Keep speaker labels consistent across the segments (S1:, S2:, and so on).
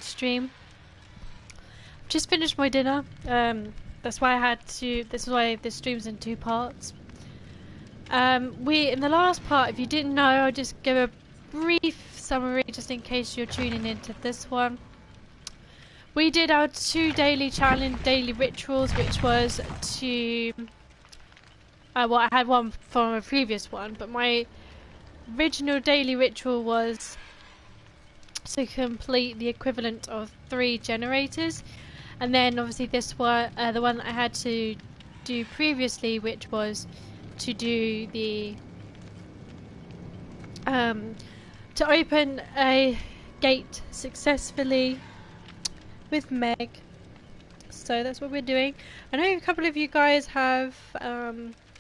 S1: stream. Just finished my dinner. That's why I had to. This is why the stream's in 2 parts. In the last part, if you didn't know, I'll just give a brief summary just in case you're tuning into this one. We did our 2 daily rituals, which was to. Well, I had one from a previous one, but my original daily ritual was to complete the equivalent of 3 generators, and then obviously this one, the one that I had to do previously, which was to do the to open a gate successfully with Meg. So that's what we're doing. I know a couple of you guys have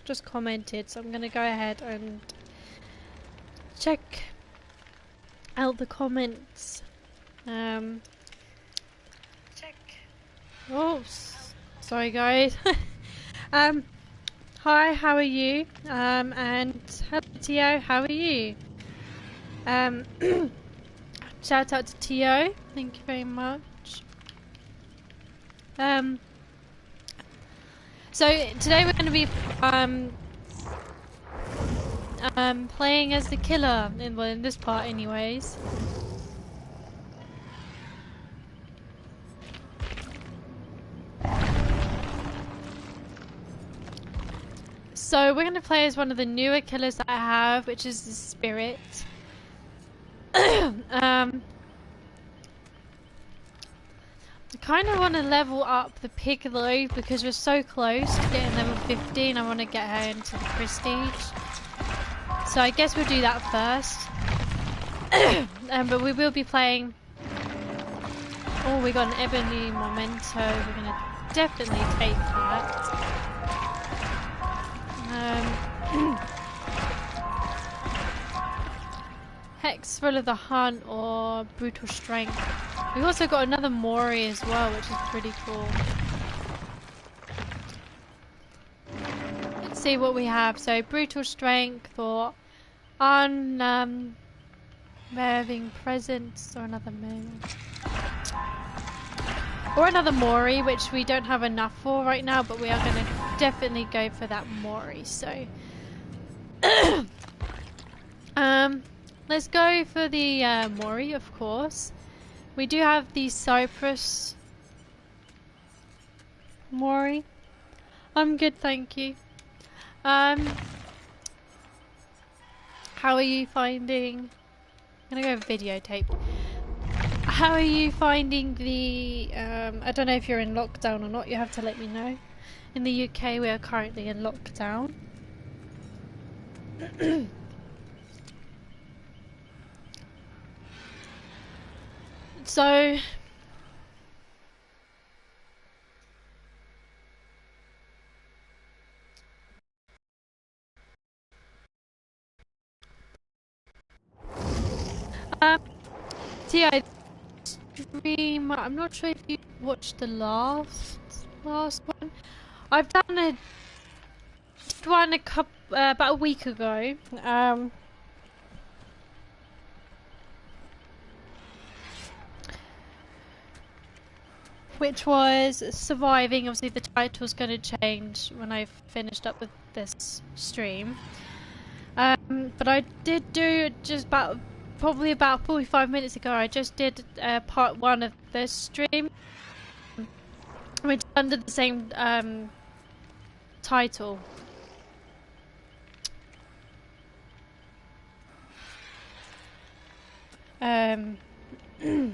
S1: just commented, so I'm going to go ahead and check out the comments. Oh, sorry guys. Hi, how are you? And hello Tio, how are you? Shout out to Tio, thank you very much. So today we're going to be playing as the killer in this part anyways. So we're going to play as one of the newer killers that I have, which is the Spirit. I kind of want to level up the pig though, because we're so close to getting level 15. I want to get her into the prestige. So I guess we'll do that first. But we will be playing... Oh, we got an ebony memento. We're going to definitely take that. Hex, Thrill of the Hunt, or Brutal Strength. We also got another Mori as well, which is pretty cool. Let's see what we have. So Brutal Strength, or Unnerving Presence, or another moon. Or another Mori, which we don't have enough for right now, but we are going to definitely go for that Mori. So, let's go for the Mori, of course. We do have the Cypress Mori. I'm good, thank you. How are you finding? I'm gonna go videotape. How are you finding the? I don't know if you're in lockdown or not. You have to let me know. In the UK, we are currently in lockdown. So yeah, stream. I'm not sure if you watched the last one. I've done one about a week ago. Which was surviving. Obviously the title's going to change when I've finished up with this stream. But I did do just probably about 45 minutes ago, I just did part 1 of this stream, which is under the same title. And if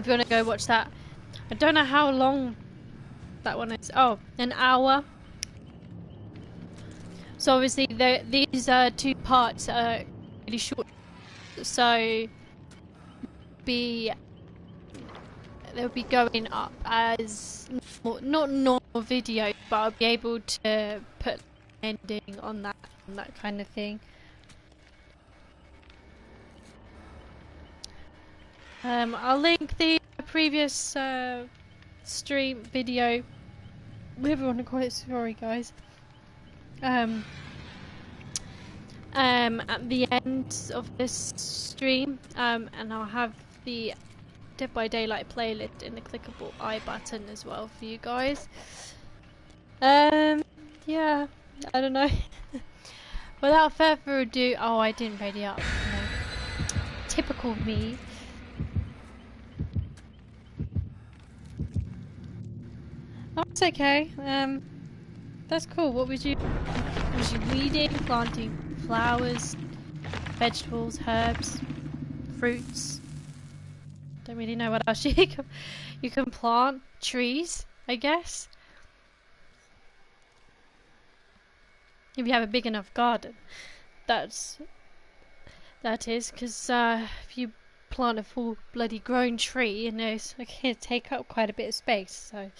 S1: you want to go watch that, I don't know how long that one is. Oh, an hour. So obviously these 2 parts are really short, so they'll be going up as not normal video, but I'll be able to put ending on that kind of thing. I'll link the previous stream video, whatever you want to call it. Sorry guys. at the end of this stream, and I'll have the Dead by Daylight playlist in the clickable I button as well for you guys. Yeah, I don't know. Without further ado, oh, I didn't ready up. No. Typical me. Oh, it's okay. That's cool. What was you? Was you weeding, planting flowers, vegetables, herbs, fruits? Don't really know what else you can plant. Trees, I guess. If you have a big enough garden, that is, because if you plant a full bloody grown tree, you know, it's going to take up quite a bit of space. So.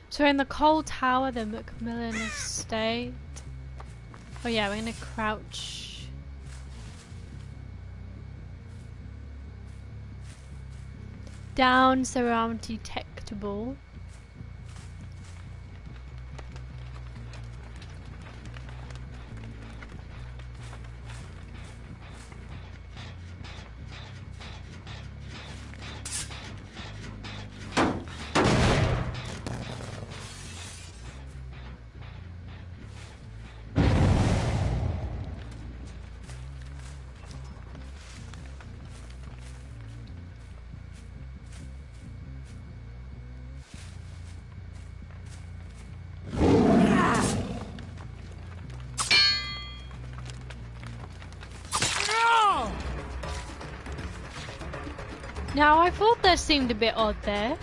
S1: So we're in the Coal Tower, the Macmillan Estate. Oh yeah, we're gonna crouch. Down so we're undetectable. Now I thought that seemed a bit odd there.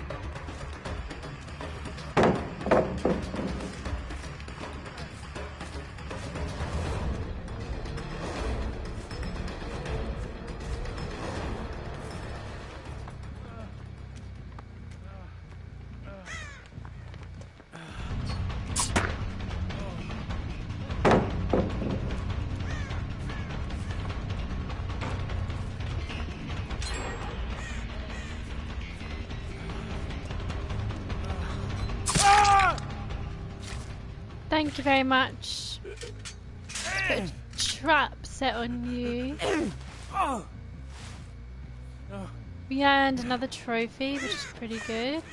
S1: Thank you very much. Put a trap set on you. We earned another trophy, which is pretty good.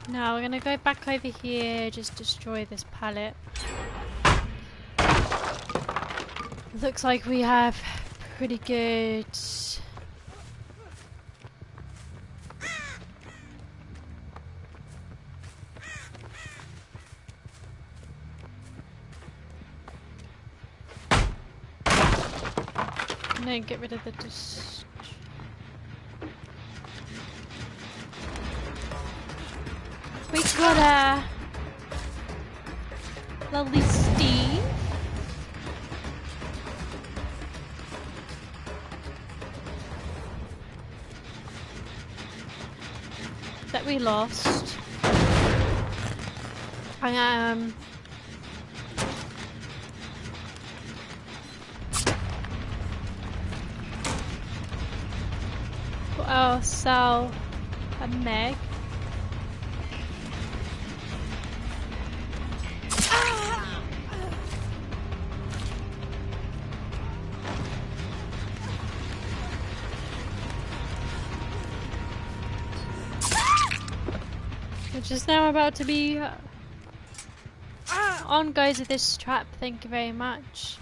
S1: Now we're gonna go back over here, just destroy this pallet. Looks like we have pretty good. No, get rid of the We got a lovely Steve. That we lost. I am. I'll sell a Meg. Which is now about to be on goes with this trap, thank you very much.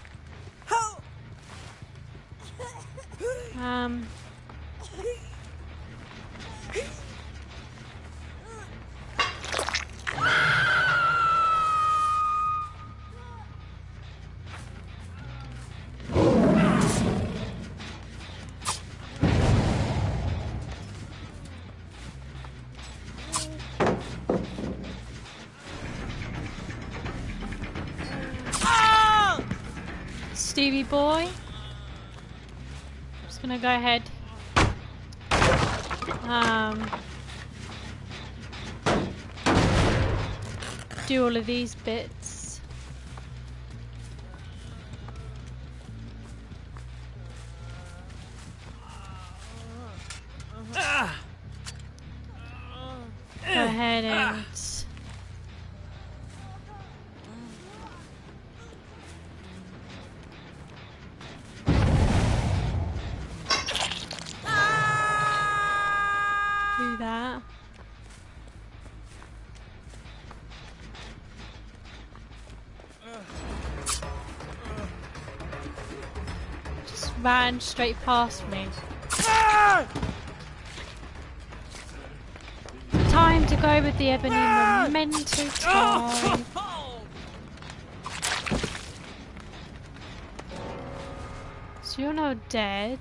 S1: Stevie boy. Just gonna go ahead. Do all of these bits. Go ahead and do that. Just ran straight past me. Time to go with the ebony memento time. So you're now dead.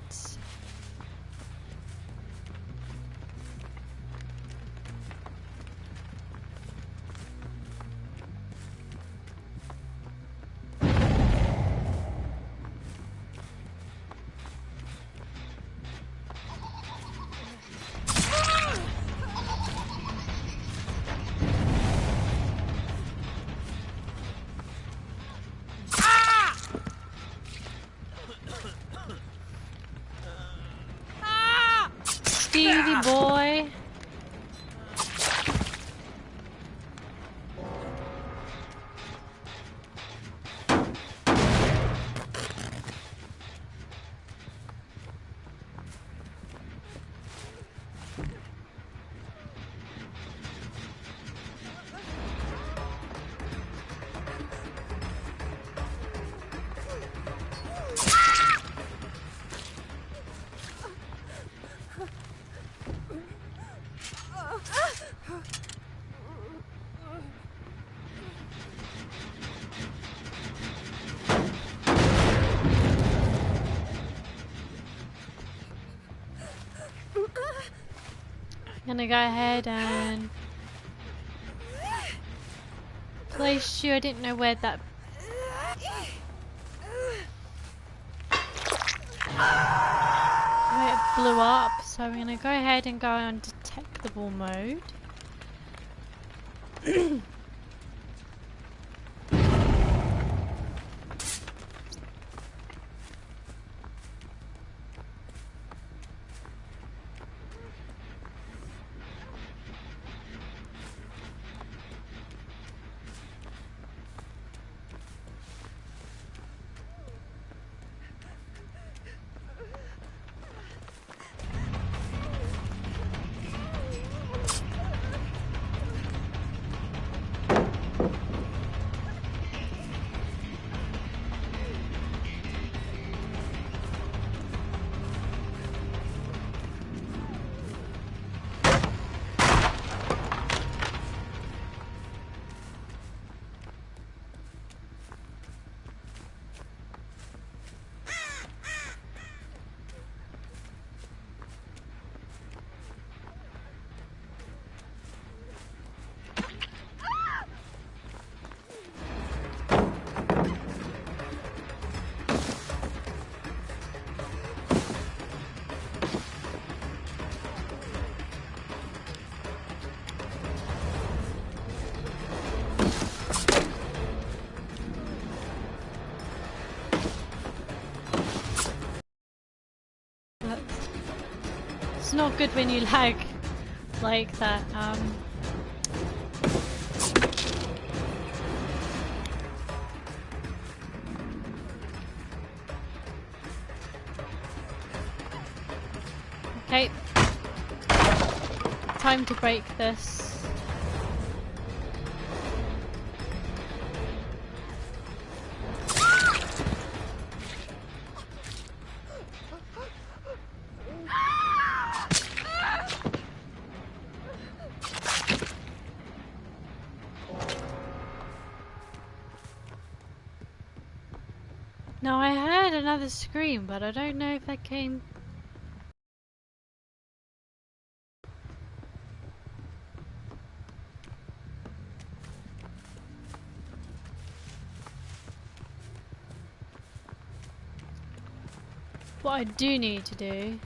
S1: Stevie boy. I'm gonna go ahead and place you. I didn't know where that. Where it blew up, so I'm gonna go ahead and go on detectable mode. It's not good when you lag like that. Okay. Time to break this. Now I heard another scream, but I don't know if that came. What I do need to do...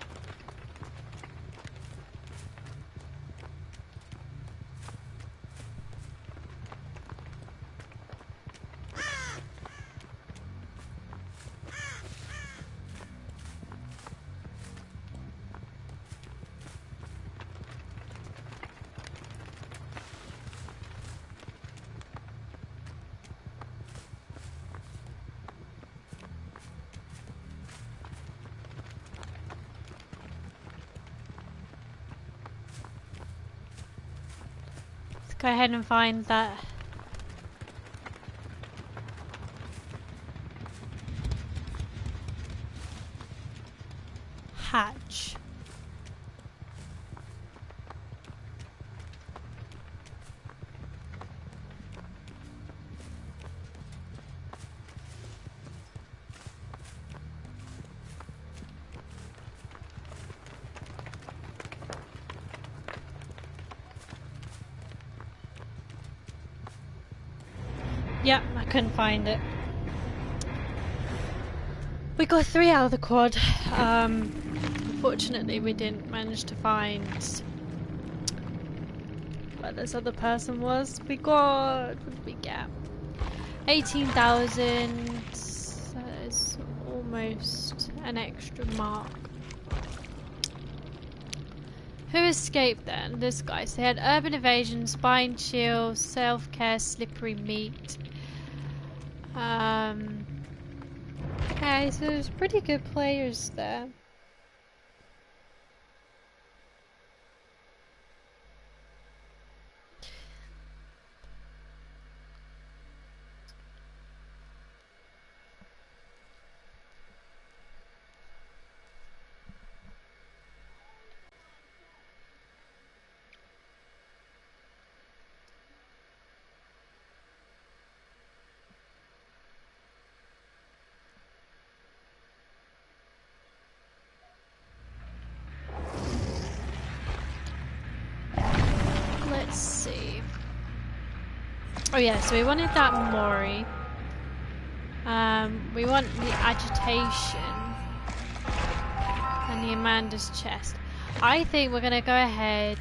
S1: Go ahead and find that hatch. Yep, I couldn't find it. We got 3 out of the quad. Unfortunately, we didn't manage to find where this other person was. We got... what did we get? 18,000. That is almost an extra mark. Who escaped then? This guy. So they had urban evasion, spine chill, self-care, slippery meat. Okay, so there's pretty good players there. Let's see. Oh yeah, so we wanted that Mori. We want the agitation and the Amanda's chest. I think we're gonna go ahead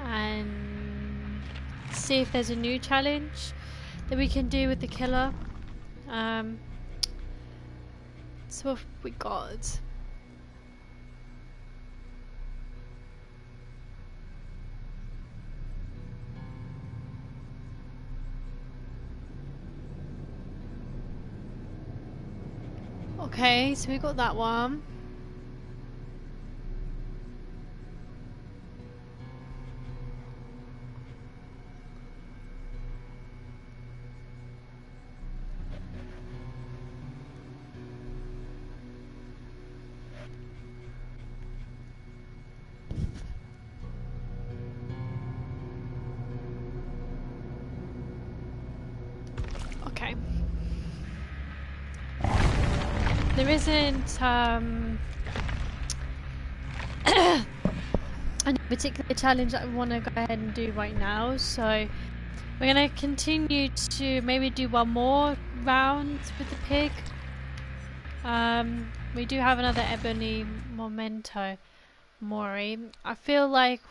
S1: and see if there's a new challenge that we can do with the killer. So what have we got? Okay, so we got that one. Okay. There isn't a particular challenge that I want to go ahead and do right now, so we're going to continue to maybe do one more round with the pig. We do have another ebony memento mori. I feel like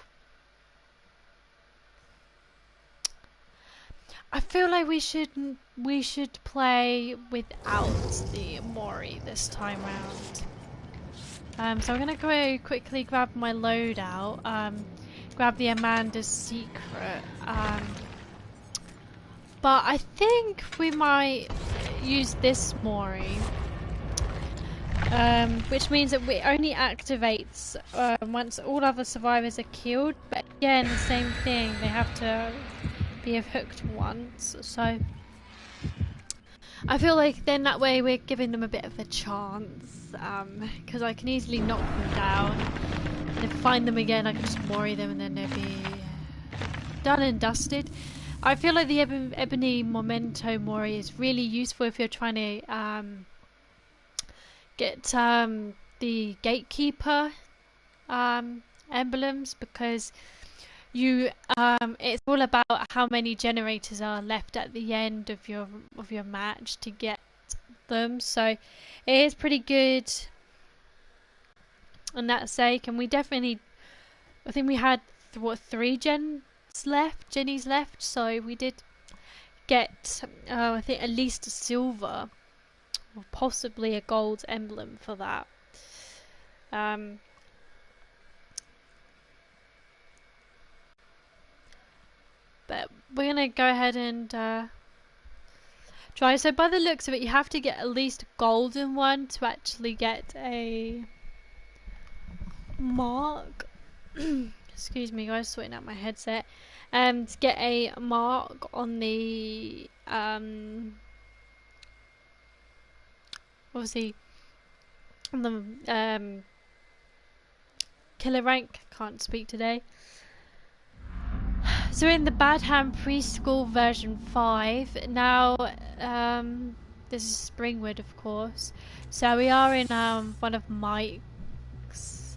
S1: we should play without the mori this time round. So I'm gonna go quickly grab my loadout, grab the Amanda's secret, but I think we might use this mori, which means that it only activates once all other survivors are killed, but again the same thing, they have to be hooked once, so I feel like then that way we're giving them a bit of a chance, because I can easily knock them down, and if I find them again I can just mori them and then they'll be done and dusted. I feel like the ebony memento mori is really useful if you're trying to get the gatekeeper emblems, because you it's all about how many generators are left at the end of your match to get them, so it is pretty good on that sake, and we definitely, I think we had what, 3 Jennies left, so we did get I think at least a silver or possibly a gold emblem for that. But we're gonna go ahead and try. So by the looks of it, you have to get at least a golden one to actually get a mark. Excuse me guys, sorting out my headset. To get a mark on the obviously on the killer rank. Can't speak today. So we're in the Bad Hand Preschool version 5 now. This is Springwood, of course. So we are in one of Mike's.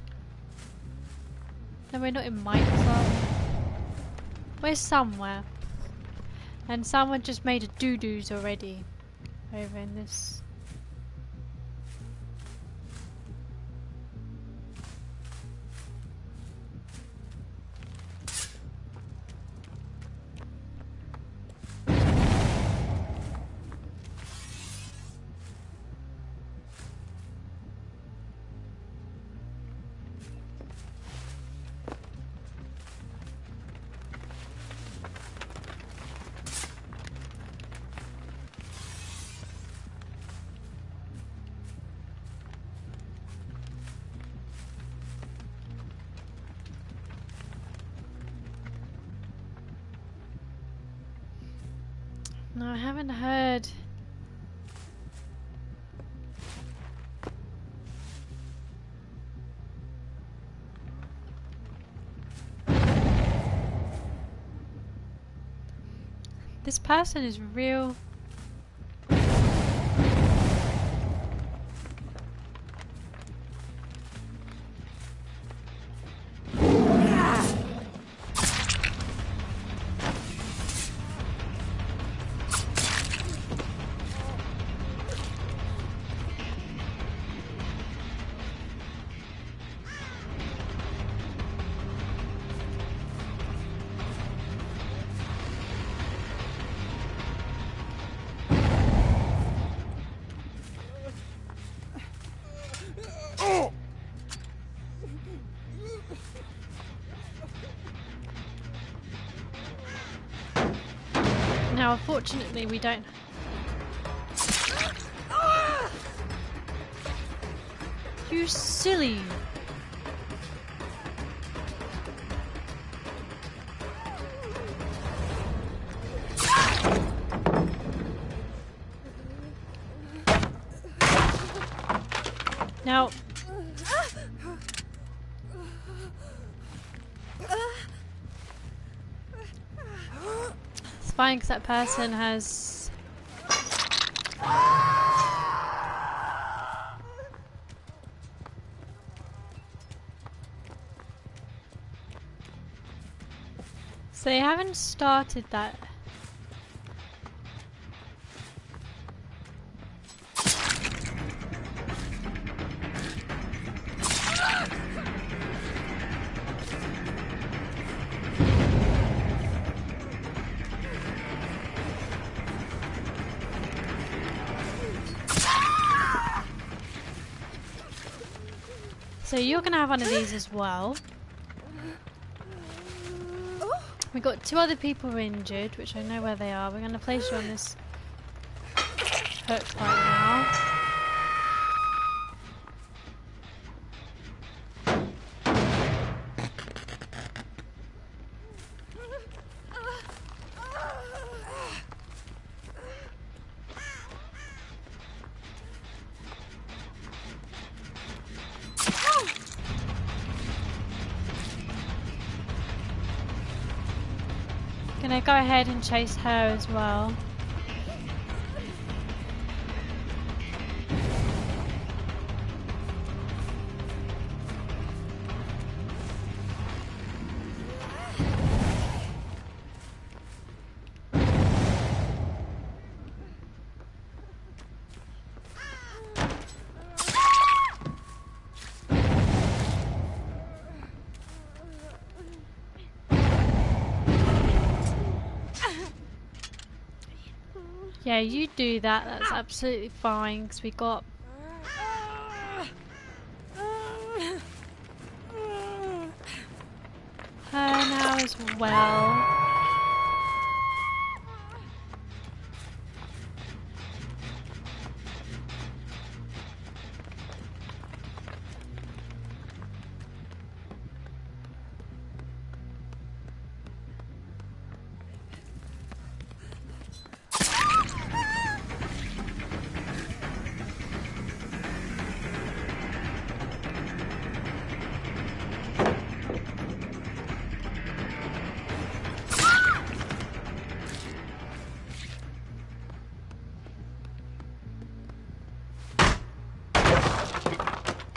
S1: No, we're not in Mike's. We're somewhere. And someone just made a doo-doos already over in this. No, I haven't heard. This person is real. Now, unfortunately, we don't. You silly. Now. It's fine because that person has. So they haven't started that. So you're gonna have one of these as well. We've got 2 other people injured, which I know where they are. We're gonna place you on this hook right now. Gonna go ahead and chase her as well. Yeah, you do that. That's absolutely fine because we got her now as well.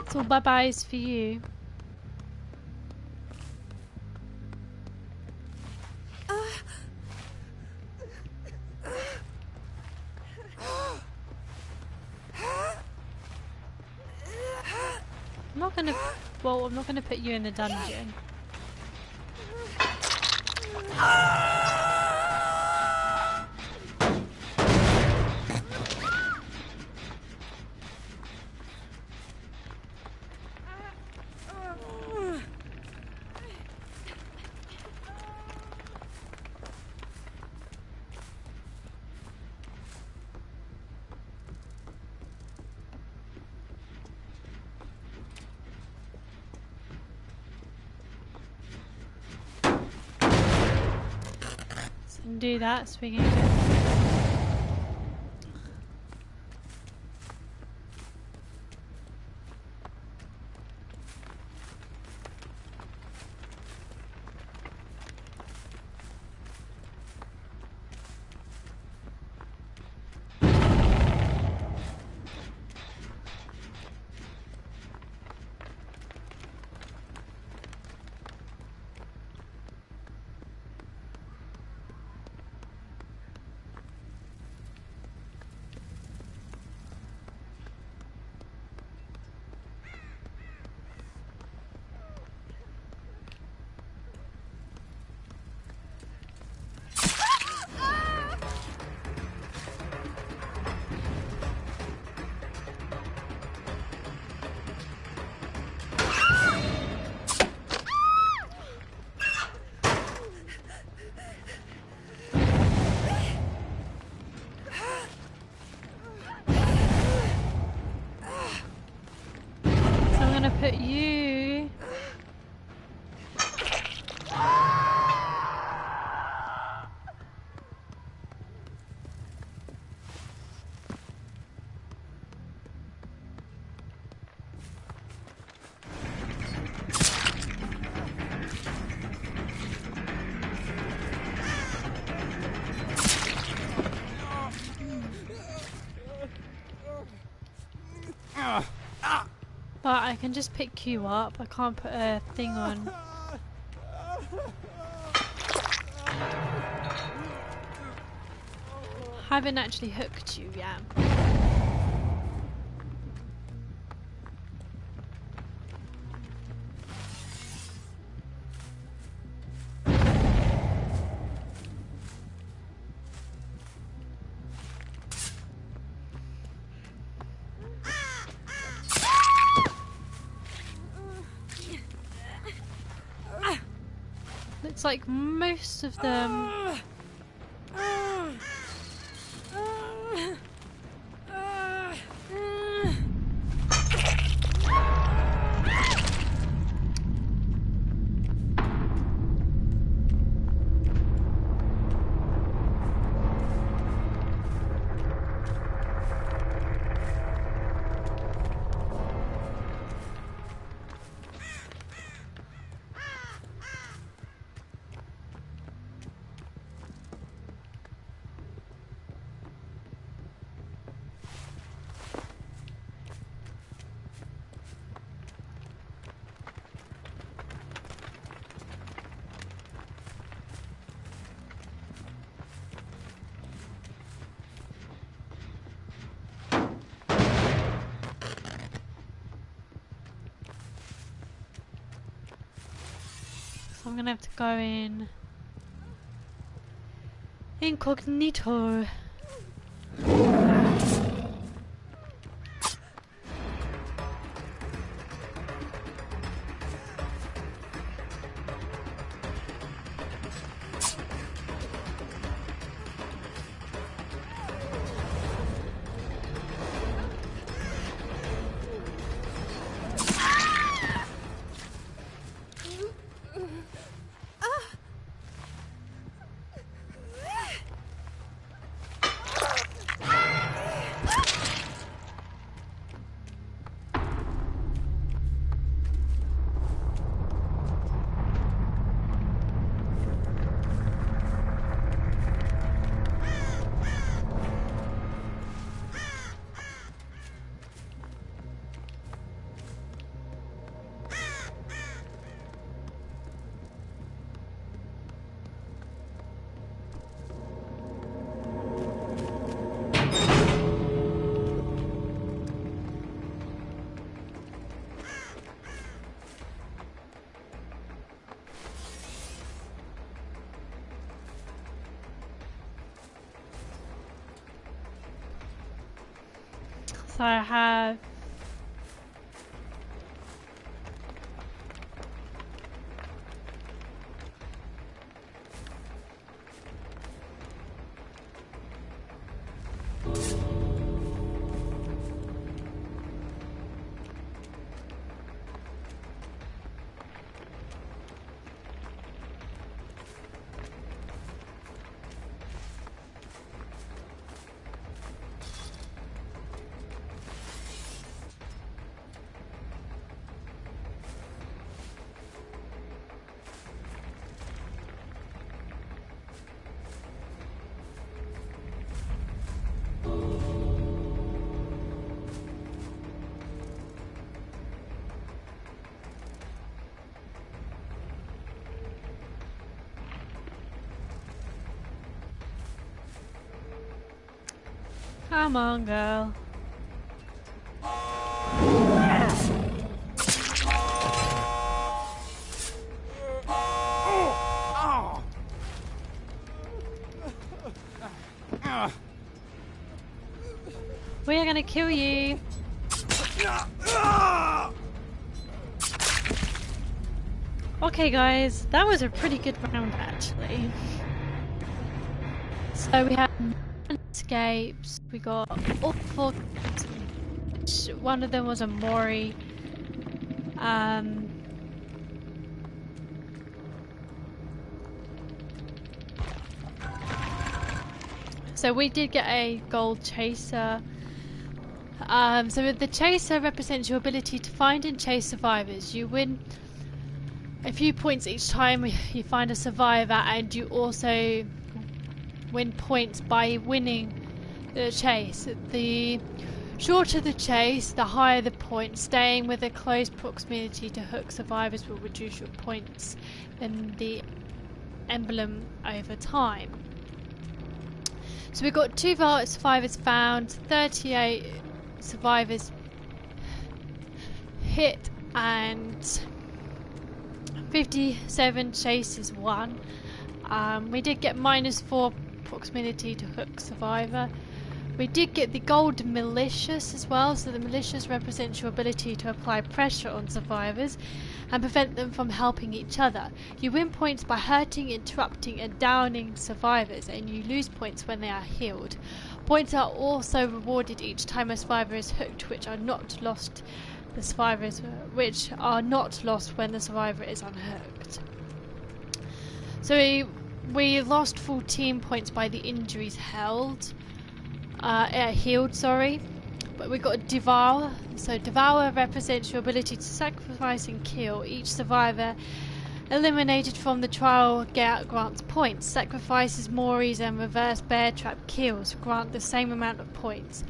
S1: It's all bye-byes for you. I'm not gonna put you in the dungeon. So do that so we can get put you. But I can just pick you up. I can't put a thing on. I haven't actually hooked you yet. It's like most of them. So I'm gonna have to go in incognito. So I have come on, girl. We are gonna kill you. Okay, guys, that was a pretty good round, actually. So we had escapes. We got all 4. One of them was a Mori. So we did get a gold chaser. So the chaser represents your ability to find and chase survivors. You win a few points each time you find a survivor, and you also win points by winning the chase. The shorter the chase, the higher the points. Staying with a close proximity to hook survivors will reduce your points in the emblem over time. So we've got 2 survivors found, 38 survivors hit, and 57 chases won. We did get -4 proximity to hook survivor. We did get the gold malicious as well. So the malicious represents your ability to apply pressure on survivors and prevent them from helping each other. You win points by hurting, interrupting and downing survivors, and you lose points when they are healed. Points are also rewarded each time a survivor is hooked, which are not lost when the survivor is unhooked. So we lost 14 points by the injuries healed. Healed, sorry. But we got Devour. So Devour represents your ability to sacrifice and kill. Each survivor eliminated from the trial grants points. Sacrifices, Moris and reverse bear trap kills grant the same amount of points.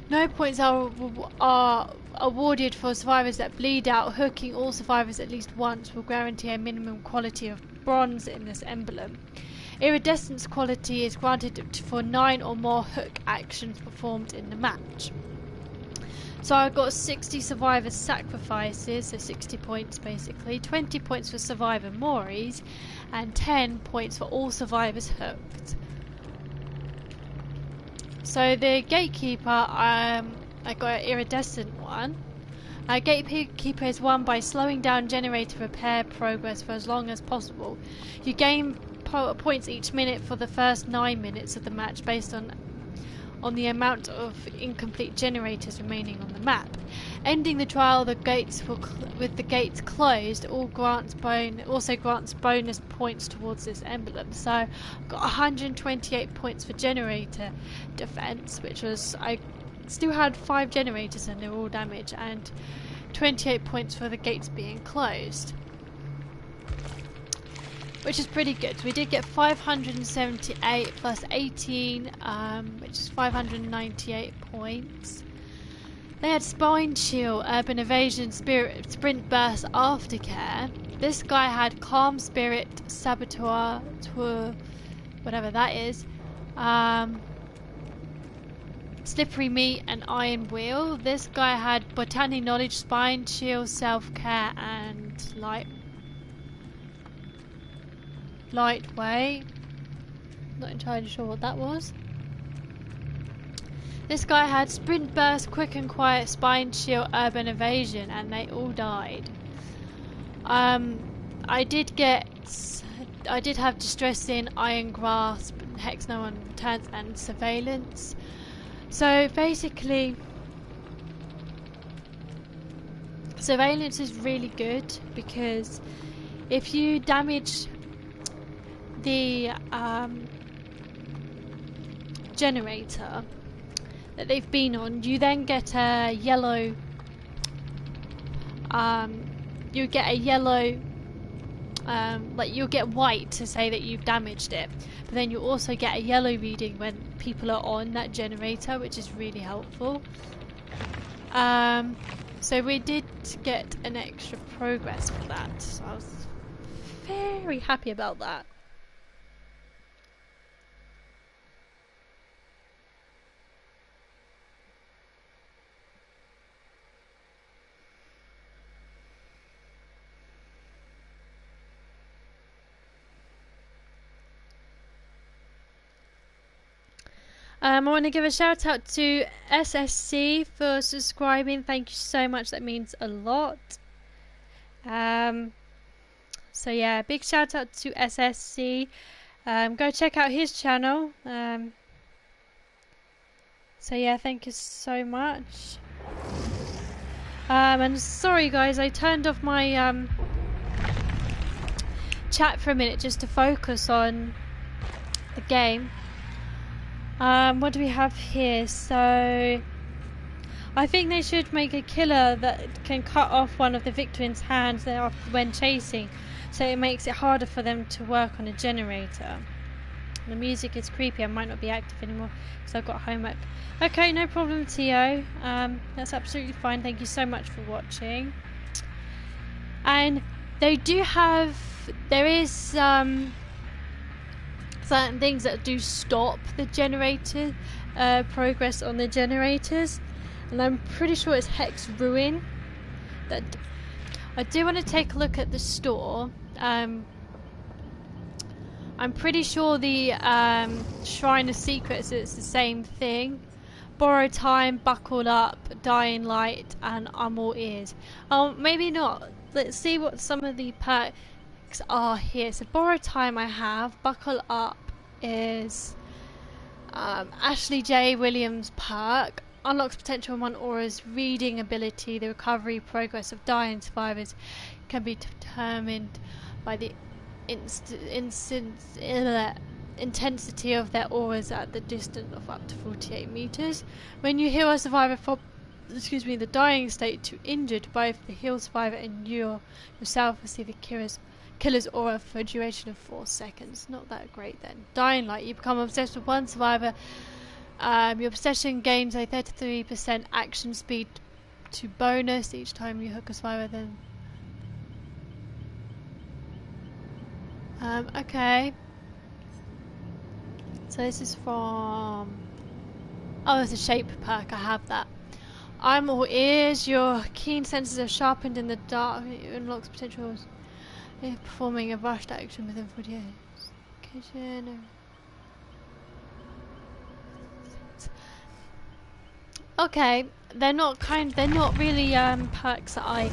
S1: No points are awarded for survivors that bleed out. Hooking all survivors at least once will guarantee a minimum quality of bronze in this emblem. Iridescence quality is granted for 9 or more hook actions performed in the match. So I've got 60 survivor sacrifices, so 60 points basically, 20 points for survivor Moris, and 10 points for all survivors hooked. So the gatekeeper, I got an iridescent one. Gatekeeper is won by slowing down generator repair progress for as long as possible. You gain points each minute for the first 9 minutes of the match based on the amount of incomplete generators remaining on the map. Ending the trial, with the gates closed, also grants bonus points towards this emblem. So I've got 128 points for generator defense, which was, I still had 5 generators and they were all damaged, and 28 points for the gates being closed, which is pretty good. We did get 578 plus 18, which is 598 points. They had Spine Chill, Urban Evasion, Spirit, Sprint Burst, Aftercare. This guy had Calm Spirit, Saboteur, whatever that is, Slippery Meat and Iron Wheel. This guy had Botany Knowledge, Spine Chill, Self-Care and Lightweight. Not entirely sure what that was. This guy had Sprint Burst, Quick and Quiet, Spine Chill, Urban Evasion, and they all died. I did have Distressing, Iron Grasp, Hex No One Returns, and Surveillance. So basically, Surveillance is really good because if you damage the generator that they've been on, you then get a yellow like you'll get white to say that you've damaged it, but then you also get a yellow reading when people are on that generator, which is really helpful. So we did get an extra progress for that, so I was very happy about that. I want to give a shout out to SSC for subscribing. Thank you so much. That means a lot. So yeah, big shout out to SSC. Go check out his channel. So yeah, thank you so much. And sorry guys, I turned off my chat for a minute just to focus on the game. What do we have here? So I think they should make a killer that can cut off one of the victim's hands when chasing, so it makes it harder for them to work on a generator. The music is creepy. I might not be active anymore because I've got homework. Okay, no problem, Tio. That's absolutely fine. Thank you so much for watching. And there is certain things that do stop the generator progress on the generators, and I'm pretty sure it's Hex Ruin. That I do want to take a look at the store. I'm pretty sure the Shrine of Secrets, it's the same thing. Borrow Time, Buckle Up, Dying Light, and I'm All Ears. Maybe not. Let's see what some of the perks are here. So Borrow Time I have. Buckle Up is Ashley J. Williams perk. Unlocks potential on aura's reading ability. The recovery progress of dying survivors can be determined by the intensity of their auras at the distance of up to 48 meters. When you heal a survivor from the dying state to injured, both the healed survivor and you yourself receive the killer's aura for a duration of 4 seconds. Not that great then. Dying Light, you become obsessed with one survivor. Your obsession gains a 33% action speed to bonus each time you hook a survivor. Then okay, so this is from, oh, it's a shape perk. I have that. I'm All Ears. Your keen senses are sharpened in the dark. It unlocks potential performing a rushed action within 48 seconds. Okay, they're not really perks that I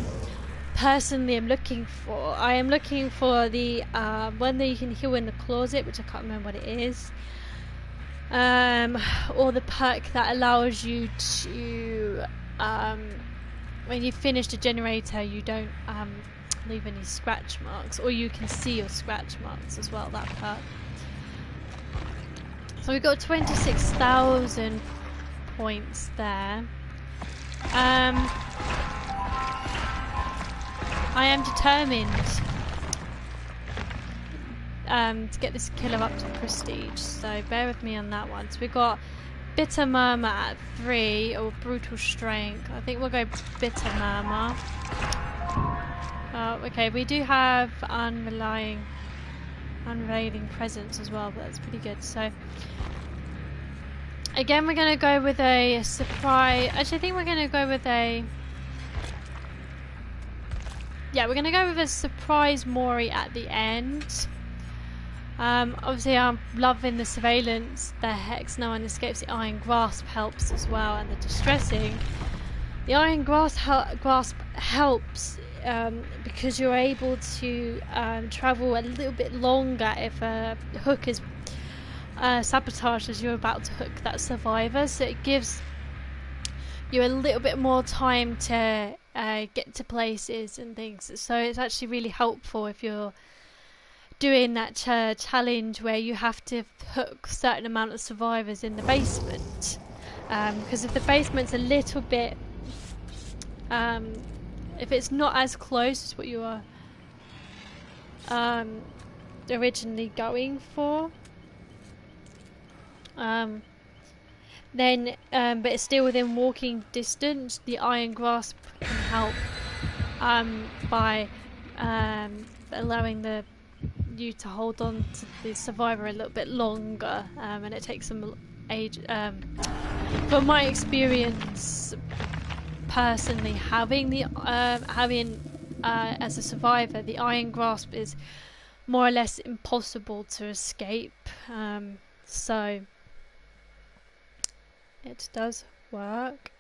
S1: personally am looking for. I am looking for the one that you can heal in the closet, which I can't remember what it is. Or the perk that allows you to when you finish the generator, you don't leave any scratch marks, or you can see your scratch marks as well, that perk. So we've got 26,000 points there. I am determined to get this killer up to prestige, so bear with me on that one. So we've got Bitter Murmur at 3, or Brutal Strength. I think we'll go Bitter Murmur. Okay, we do have Unveiling Presence as well, but that's pretty good. So again, we're going to go with a surprise. Actually, I think we're going to go with a... Yeah, we're going to go with a surprise Mori at the end. Obviously, I'm loving the surveillance. The Hex No One Escapes. The Iron Grasp helps as well, and the Distressing. The Iron Grasp helps because you're able to travel a little bit longer if a hook is sabotaged as you're about to hook that survivor. So it gives you a little bit more time to get to places and things. So it's actually really helpful if you're doing that challenge where you have to hook a certain amount of survivors in the basement, because if the basement's a little bit if it's not as close as what you are originally going for, then but it's still within walking distance, the Iron Grasp can help by allowing you to hold on to the survivor a little bit longer, and it takes some age. From my experience, personally, having as a survivor, the Iron Grasp is more or less impossible to escape. So it does work.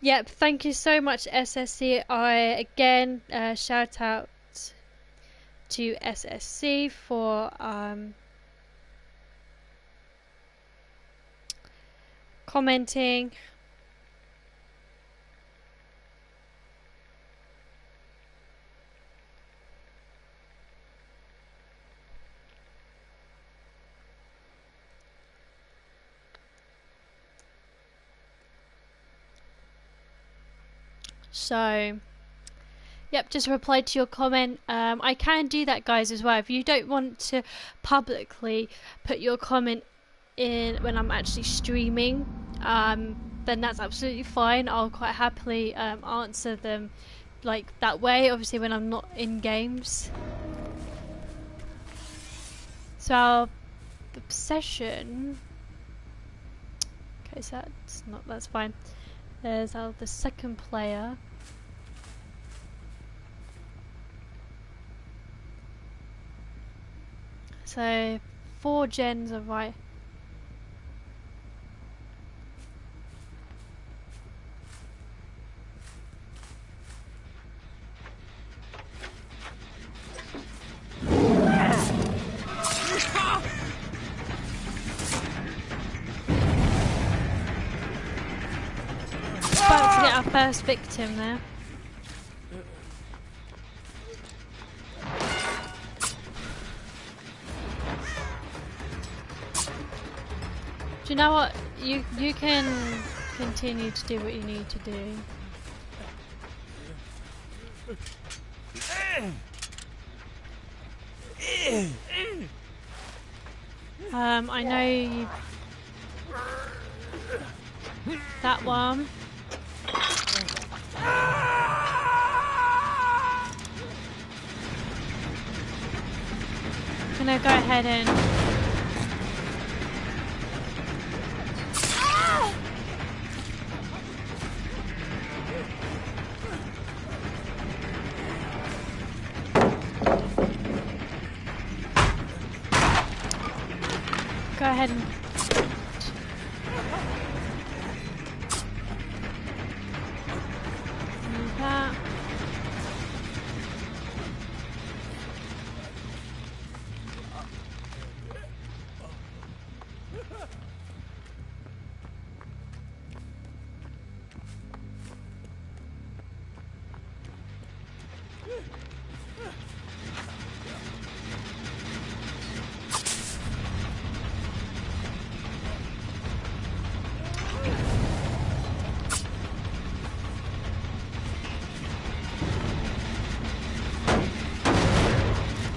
S1: Yep, thank you so much, SSC. Again, shout out to SSC for commenting. So, yep, just reply to your comment. I can do that, guys, as well. If you don't want to publicly put your comment in when I'm actually streaming, then that's absolutely fine. I'll quite happily answer them like that way, obviously when I'm not in games. So our obsession, okay, so that's fine. There's the second player. So 4 gens are right. About to get our first victim there. Do you know what? You can continue to do what you need to do. I know you. That one. I'm gonna go ahead and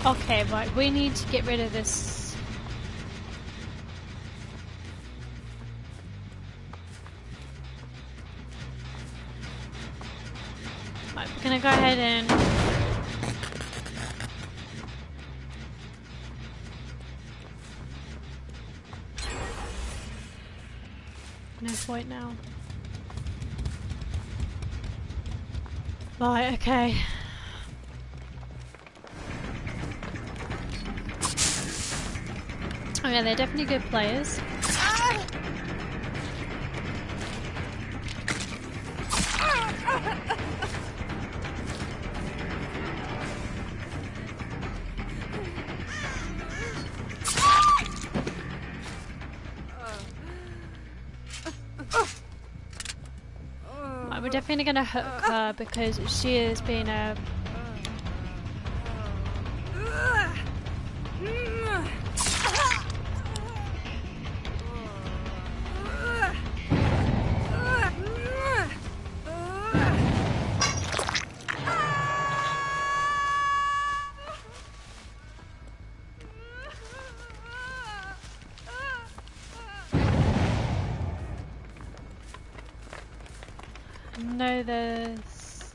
S1: Okay, right, we need to get rid of this. Right, we're gonna go ahead and no point now. Right, okay. Oh yeah, they're definitely good players. Right, we're definitely gonna hook her because she is being a... No, there's...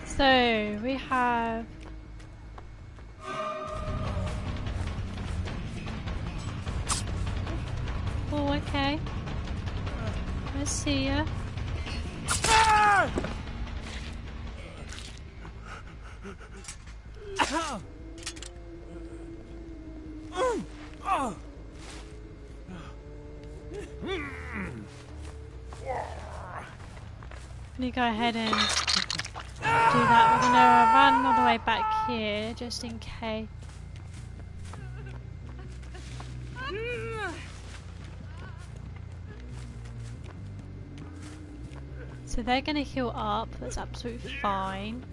S1: So, we have... Oh, okay. I see ya. Let me go ahead and do that. We're gonna run all the way back here just in case. So they're gonna heal up, that's absolutely fine.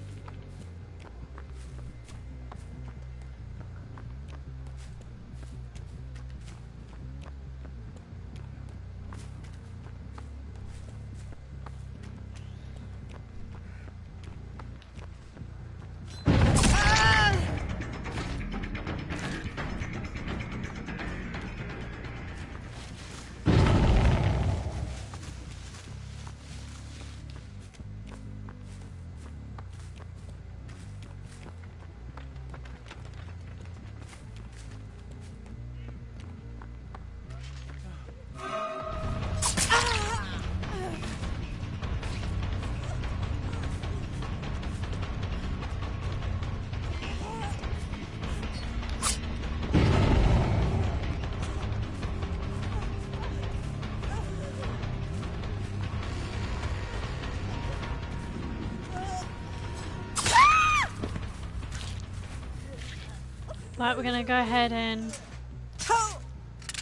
S1: Right, we're gonna go ahead and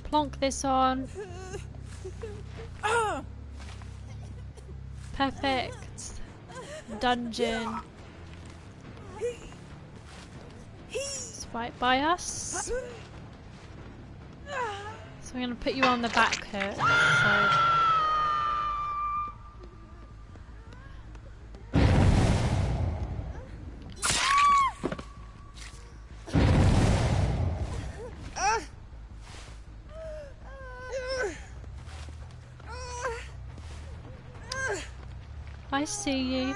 S1: plonk this on. Perfect. Dungeon. It's right by us. So we're gonna put you on the back hook. So I see you.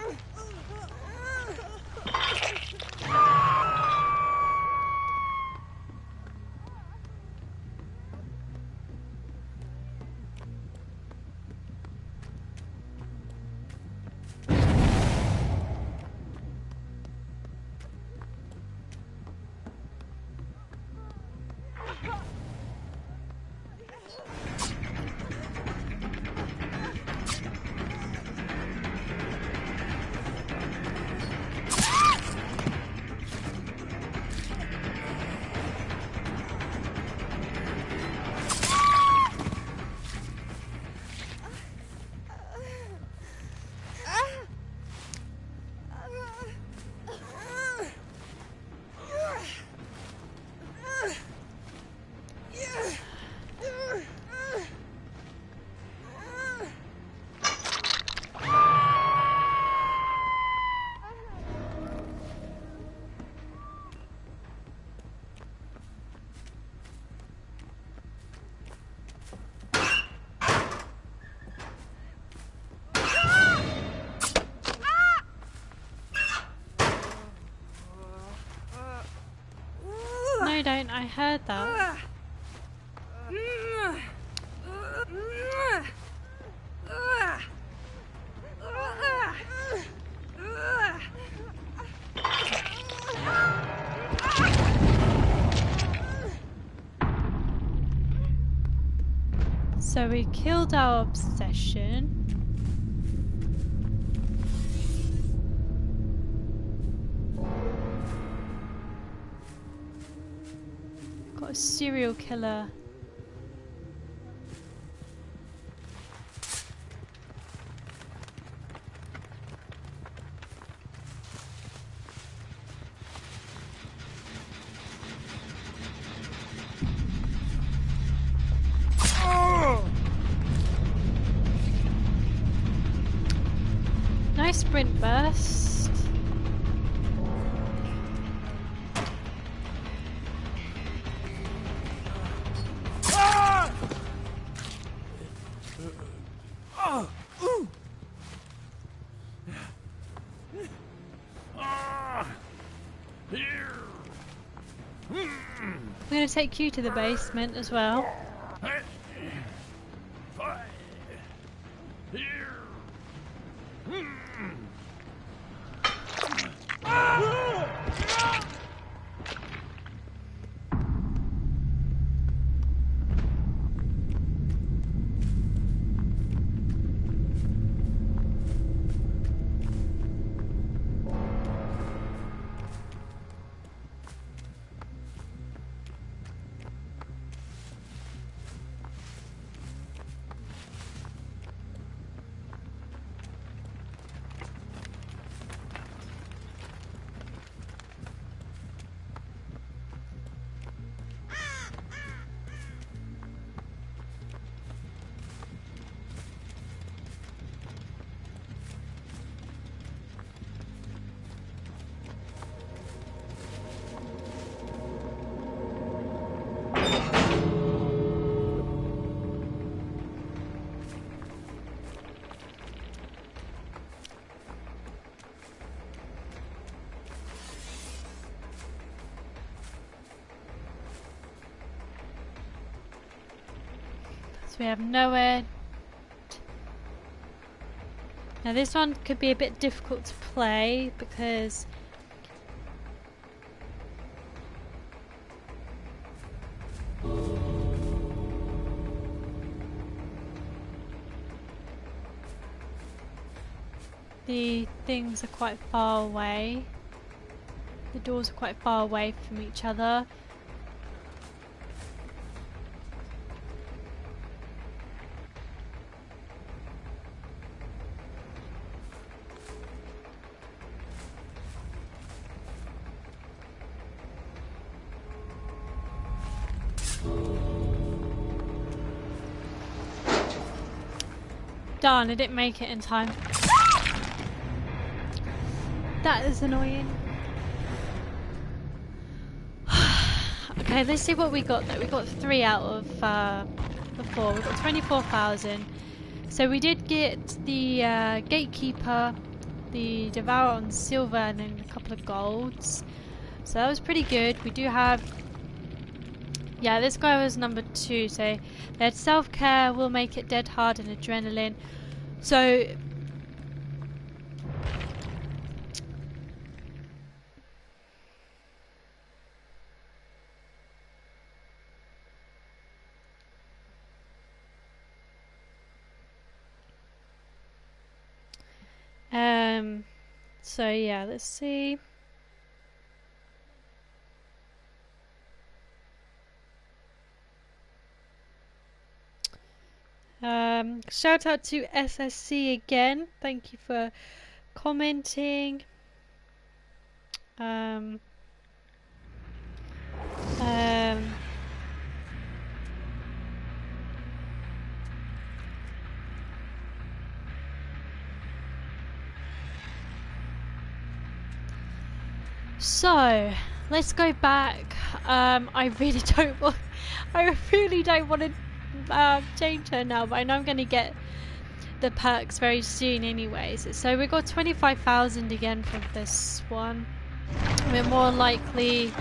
S1: don't I heard that? So we killed our obsession. Got a serial killer. Nice sprint burst. I'm going to take you to the basement as well. We have nowhere. Now this one could be a bit difficult to play because the things are quite far away. The doors are quite far away from each other. Darn, I didn't make it in time. That is annoying. Okay, let's see what we got though. We got 3 out of 4. We got 24,000. So we did get the Gatekeeper, the Devourer on silver, and then a couple of golds. So that was pretty good. We do have... Yeah, this guy was number 2, so they had self-care, will make it dead hard, and adrenaline. So so yeah, let's see. Shout out to SSC again. Thank you for commenting. So let's go back. I really don't want to change her now, but I know I'm going to get the perks very soon anyways. So we got 25,000 again from this one. We're more likely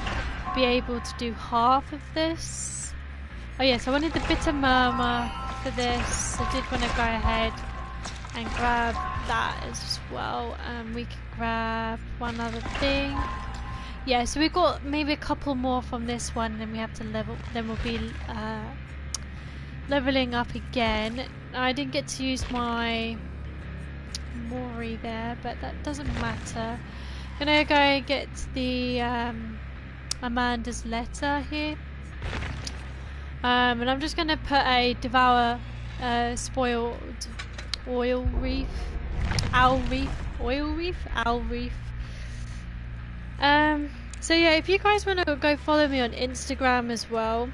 S1: be able to do half of this. Oh yes, I wanted the bitter murmur for this. I did want to go ahead and grab that as well. We can grab one other thing. Yeah, so we've got maybe a couple more from this one, and then we have to level. Then we'll be leveling up again. I didn't get to use my Mori there, but that doesn't matter. I'm gonna go and get the Amanda's letter here, and I'm just gonna put a devour spoiled oil reef, owl reef, oil reef, owl reef. So yeah, if you guys want to go follow me on Instagram as well,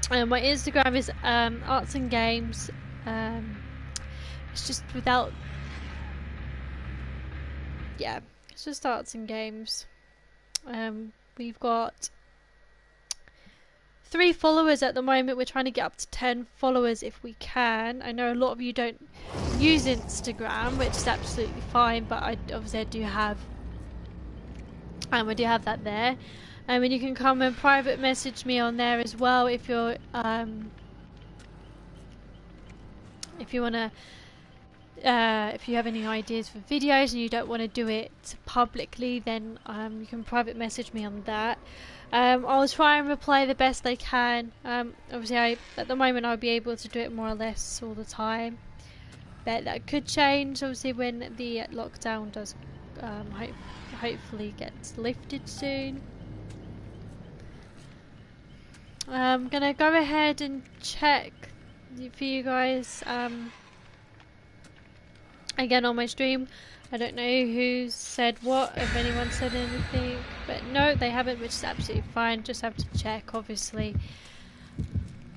S1: my Instagram is arts and games. It's just without, yeah, it's just arts and games. We've got 3 followers at the moment. We're trying to get up to 10 followers if we can. I know a lot of you don't use Instagram, which is absolutely fine, but obviously I do have that there. And you can come and private message me on there as well if you're if you wanna if you have any ideas for videos and you don't want to do it publicly, then you can private message me on that. I'll try and reply the best I can. Obviously at the moment I'll be able to do it more or less all the time, but that could change obviously when the lockdown does hopefully gets lifted soon. I'm gonna go ahead and check for you guys again on my stream. I don't know who said what, if anyone said anything, but no, they haven't, which is absolutely fine. Just have to check, obviously,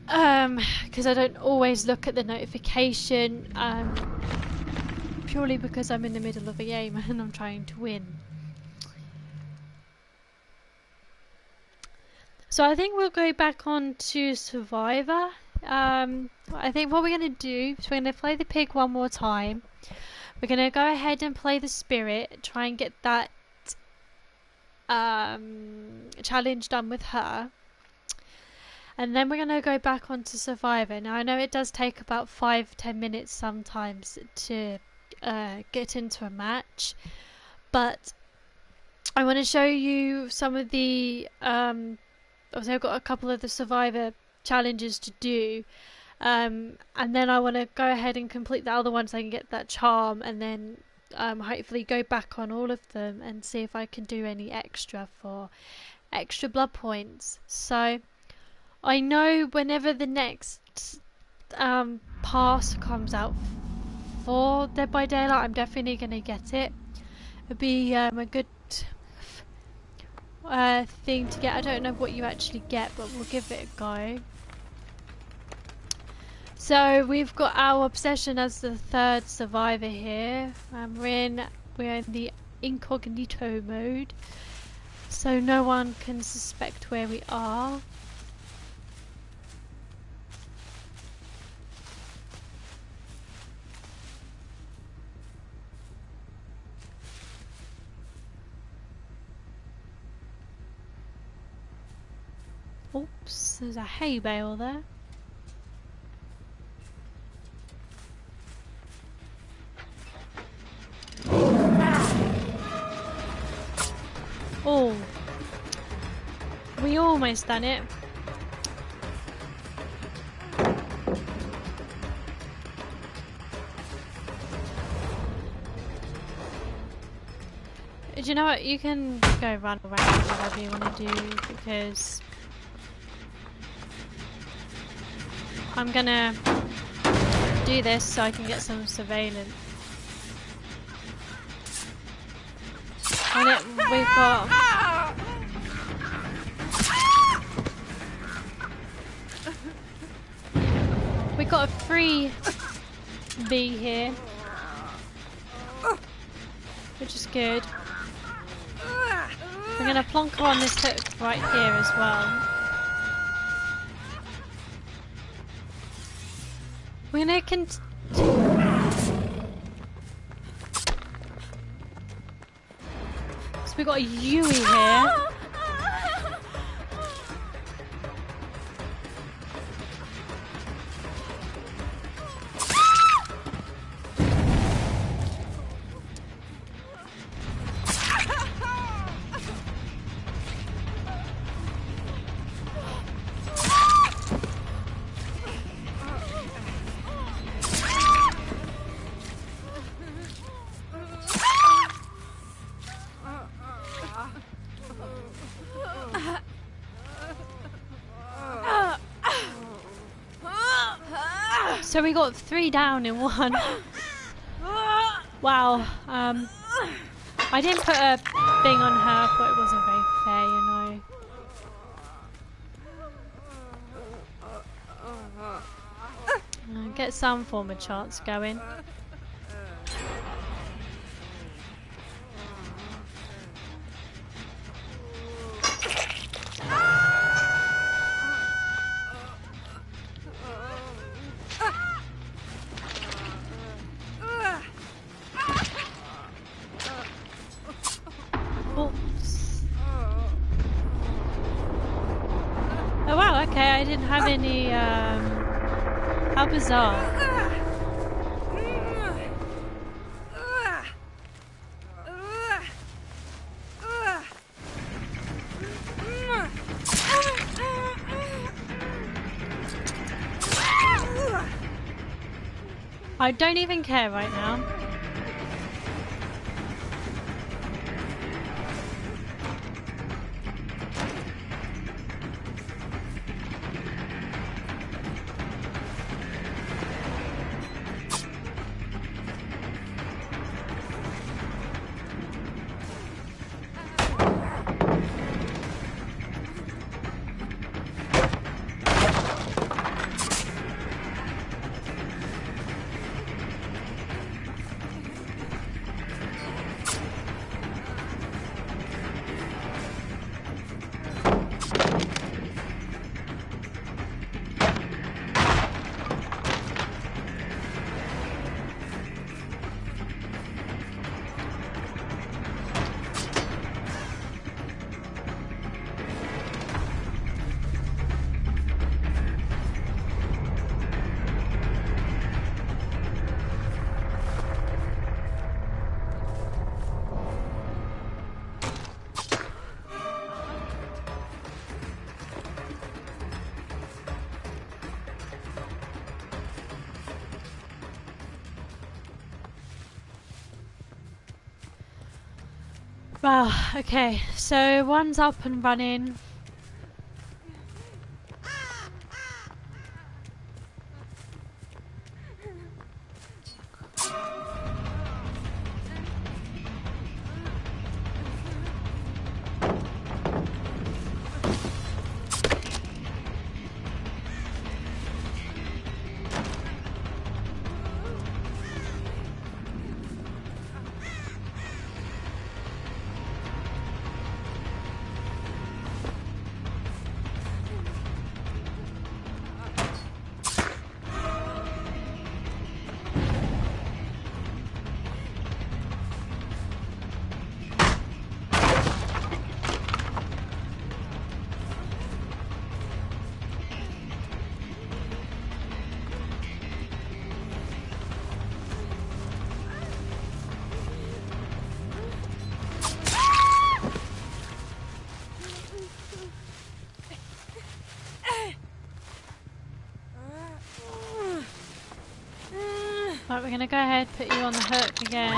S1: because I don't always look at the notification, purely because I'm in the middle of a game and I'm trying to win. So I think we'll go back on to Survivor. I think what we're going to do is we're going to play the pig one more time. We're going to go ahead and play the spirit, try and get that challenge done with her. And then we're going to go back onto Survivor. Now I know it does take about 5-10 minutes sometimes to get into a match, but I want to show you some of the obviously I've got a couple of the Survivor challenges to do, and then I want to go ahead and complete the other ones so I can get that charm, and then hopefully go back on all of them and see if I can do any extra for extra blood points. So I know whenever the next pass comes out for Dead by Daylight, I'm definitely going to get it. It'd be a good thing to get. I don't know what you actually get, but we'll give it a go. So we've got our obsession as the 3rd survivor here. We're in the incognito mode, so no one can suspect where we are. Oops, there's a hay bale there. Oh, we almost done it. Do you know what? You can go run around, whatever you want to do, because I'm gonna do this so I can get some surveillance. And we got a free bee here, which is good. We're gonna plonk her on this hook right here as well. We're gonna so we got a Yui here. So we got 3 down in one. Wow. I didn't put a thing on her, but it wasn't very fair, you know. Get some form of chance going. Oh wow, okay, I didn't have any, how bizarre. I don't even care right now. Wow, okay, so one's up and running. Right, we're gonna go ahead, put you on the hook again.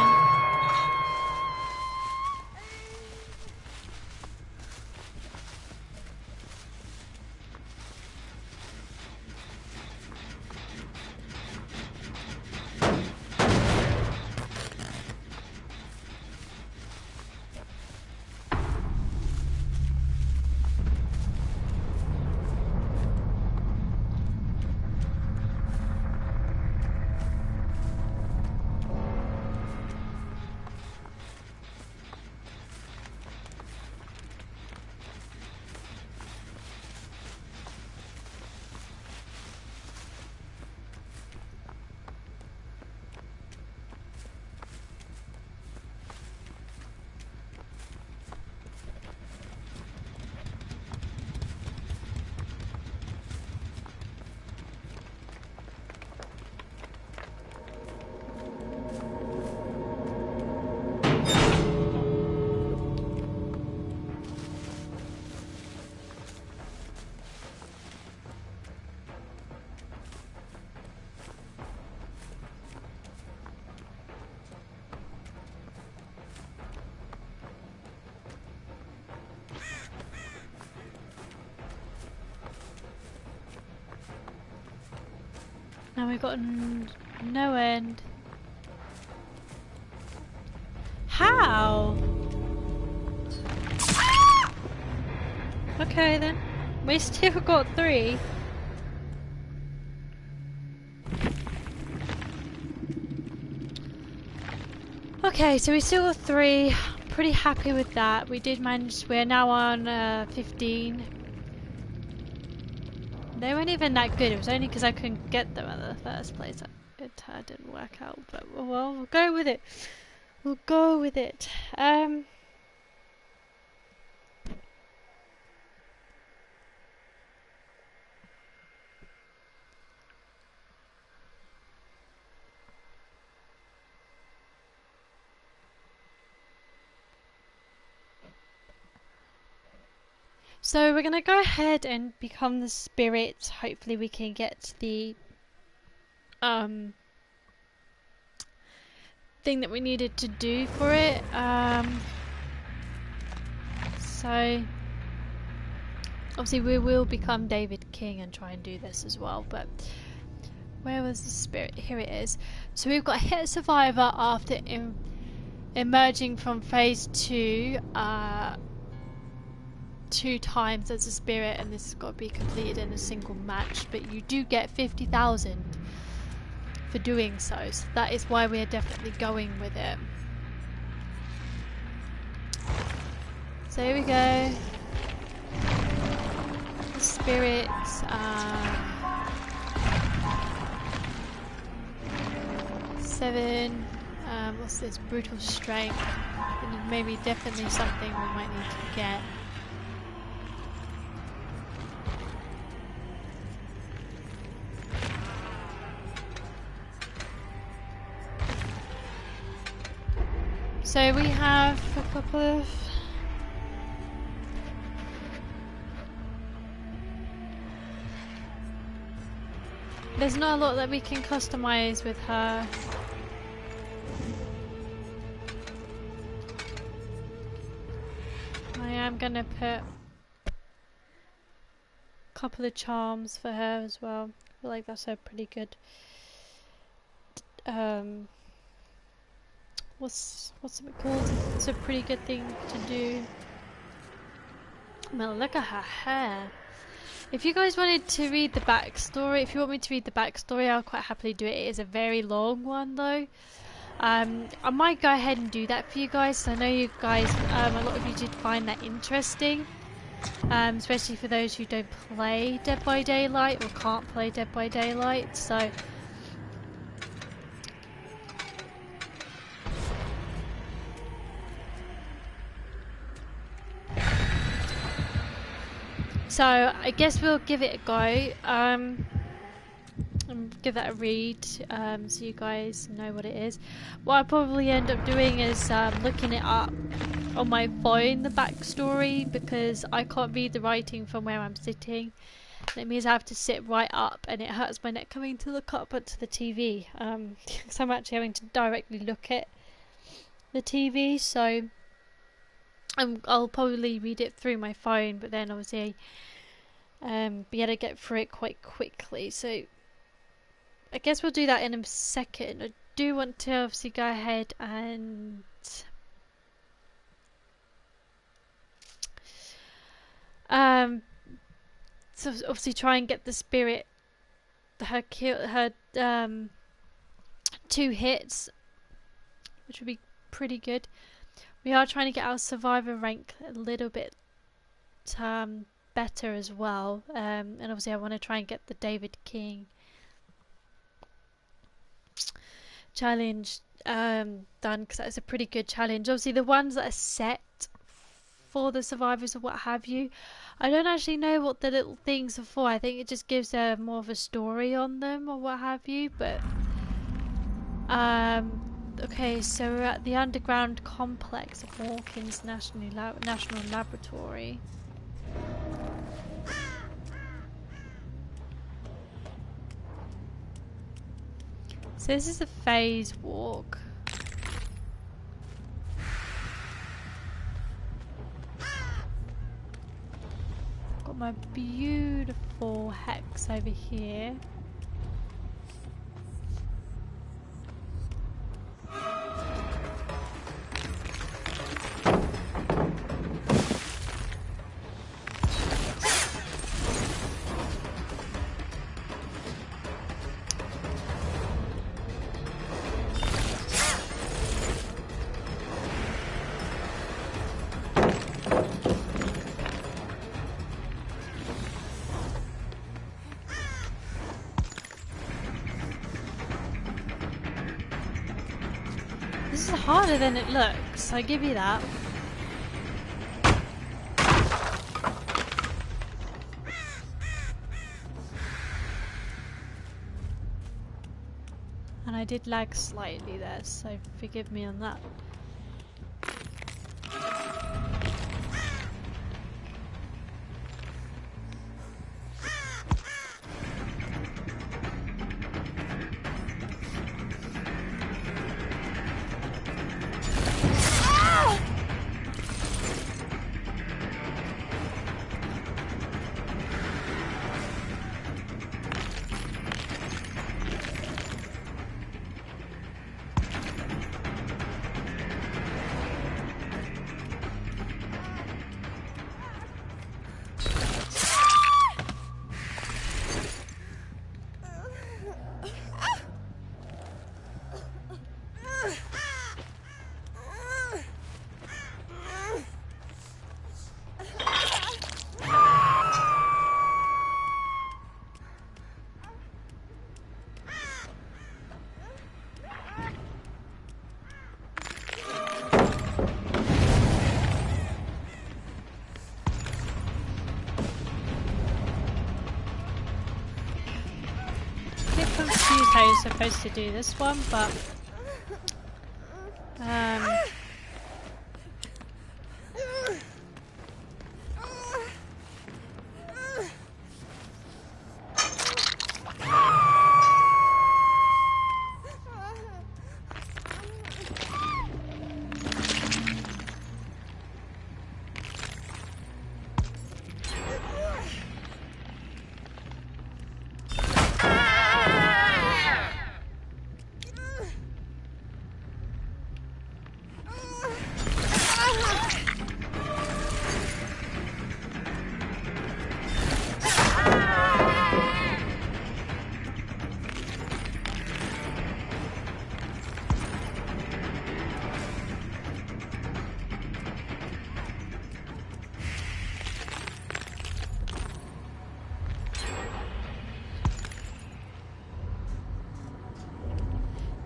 S1: Now we've got no end. How? Okay then. We still got 3. Okay, so we still got 3. Pretty happy with that. We did manage. We're now on 15. They weren't even that good. It was only because I couldn't get them in the first place. It didn't work out. But well, we'll go with it. We'll go with it. So we're gonna go ahead and become the spirit. Hopefully we can get the thing that we needed to do for it. So obviously we will become David King and try and do this as well, but where was the spirit? Here it is. So we've got hit survivor after emerging from phase 2 2 times as a spirit, and this has got to be completed in a single match, but you do get 50,000 for doing so, so that is why we're definitely going with it. So here we go. The spirit, seven. What's this? Brutal strength. And maybe definitely something we might need to get. So we have a couple of there's not a lot that we can customize with her. I am gonna put a couple of charms for her as well. I feel like that's a pretty good what's it called? It's a pretty good thing to do. I mean, look at her hair. If you guys wanted to read the backstory, if you want me to read the backstory, I'll quite happily do it. It is a very long one though. I might go ahead and do that for you guys. I know you guys, a lot of you did find that interesting. Especially for those who don't play Dead by Daylight or can't play Dead by Daylight. So I guess we'll give it a go, and give that a read, so you guys know what it is. What I'll probably end up doing is looking it up on my phone, the backstory, because I can't read the writing from where I'm sitting. That means I have to sit right up, and it hurts my neck coming to look up onto the TV, because I'm actually having to directly look at the TV, so I'll probably read it through my phone, but then obviously be able to get through it quite quickly. So I guess we'll do that in a second. I do want to obviously go ahead and so obviously try and get the spirit, her 2 hits, which would be pretty good. We are trying to get our survivor rank a little bit better as well, and obviously I want to try and get the David King challenge done, because that's a pretty good challenge. Obviously the ones that are set for the survivors or what have you, I don't actually know what the little things are for. I think it just gives more of a story on them or what have you, but okay, so we're at the underground complex of Hawkins National Laboratory. So this is a phase walk. Got my beautiful hex over here. harder than it looks, I give you that. And I did lag slightly there, so forgive me on that. How you're supposed to do this one, but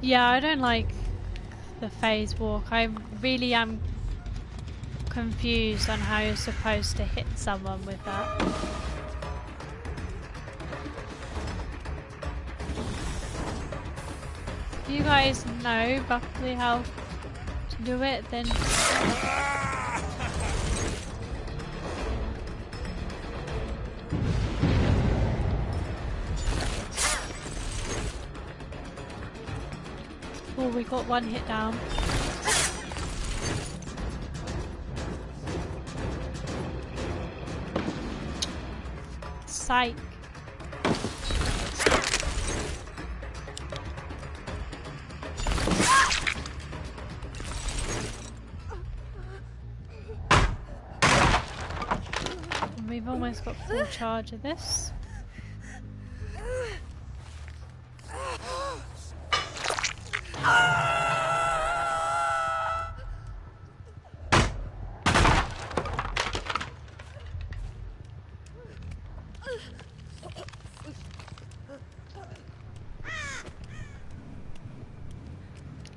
S1: yeah, I don't like the phase walk. I really am confused on how you're supposed to hit someone with that. If you guys know roughly how to do it, then oh, we got one hit down. Psych. And we've almost got full charge of this.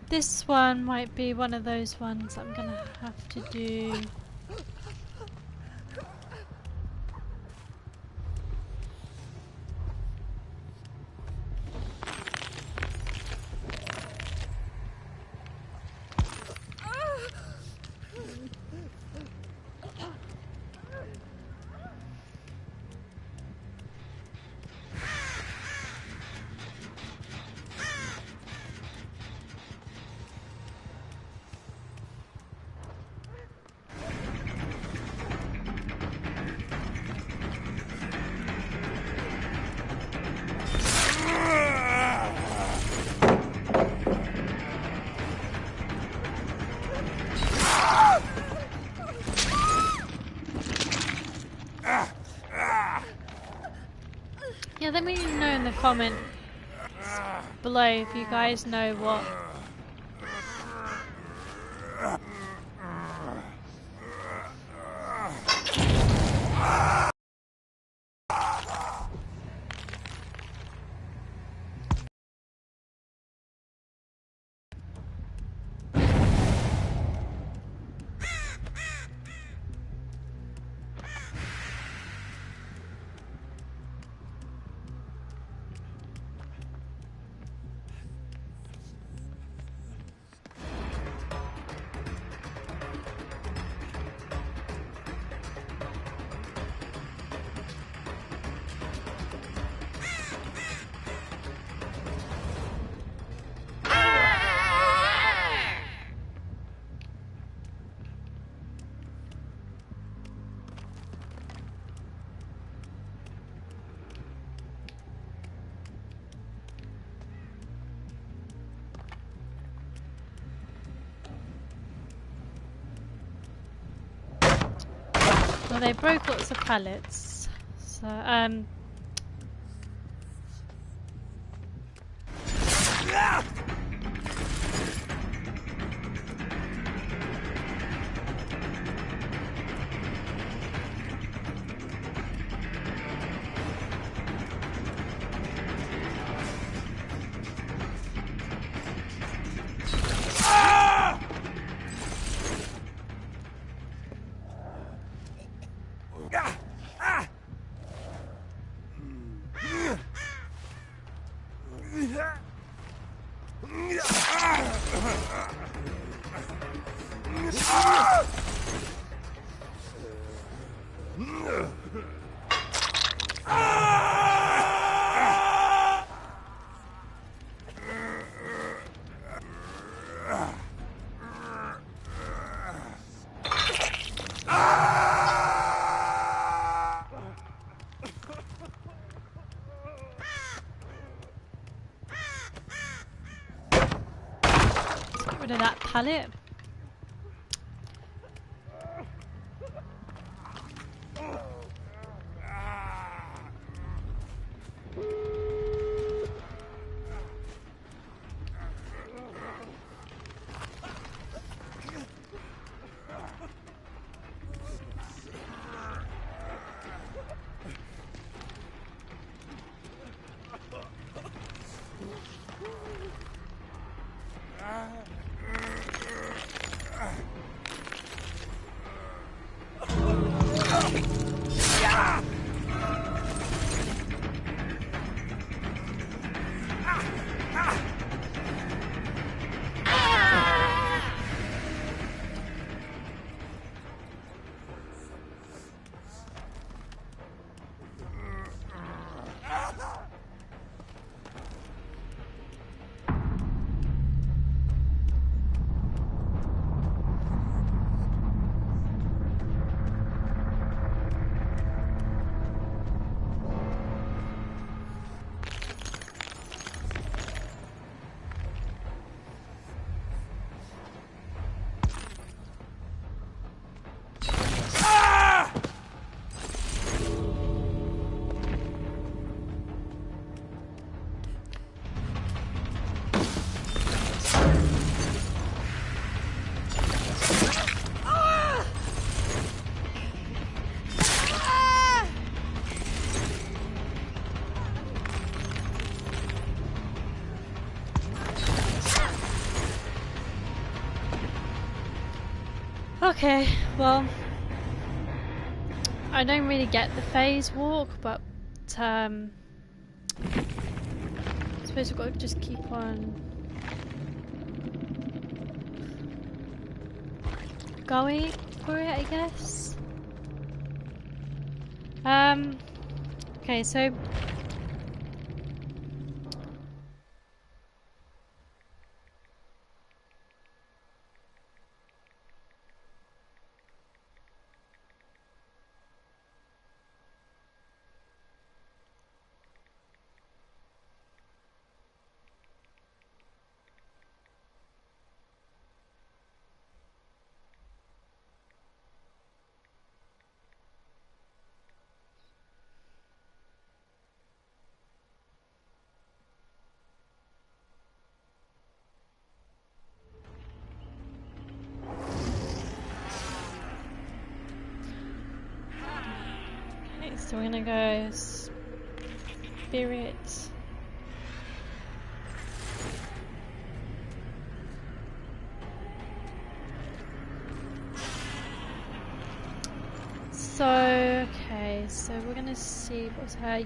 S1: This one might be one of those ones I'm gonna have to do. Yeah, let me know in the comments below if you guys know what Well, they broke lots of pallets. So, let's get rid of that pallet. Okay, well, I don't really get the phase walk, but I suppose we've got to just keep on going for it, I guess. Okay, so so we're gonna go spirit. So, okay, so we're gonna see what's her.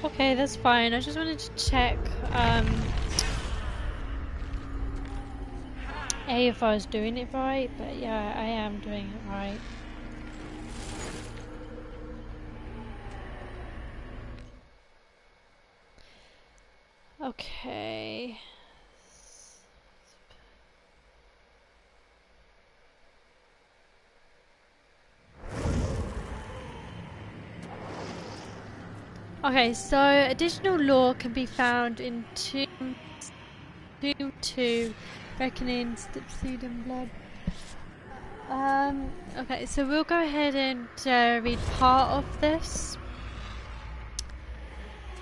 S1: Okay, that's fine. I just wanted to check if I was doing it right, but yeah, I am doing it right. Okay. Okay, so additional lore can be found in Tomb 2, Reckoning, Seed and Blood. Okay, so we'll go ahead and read part of this.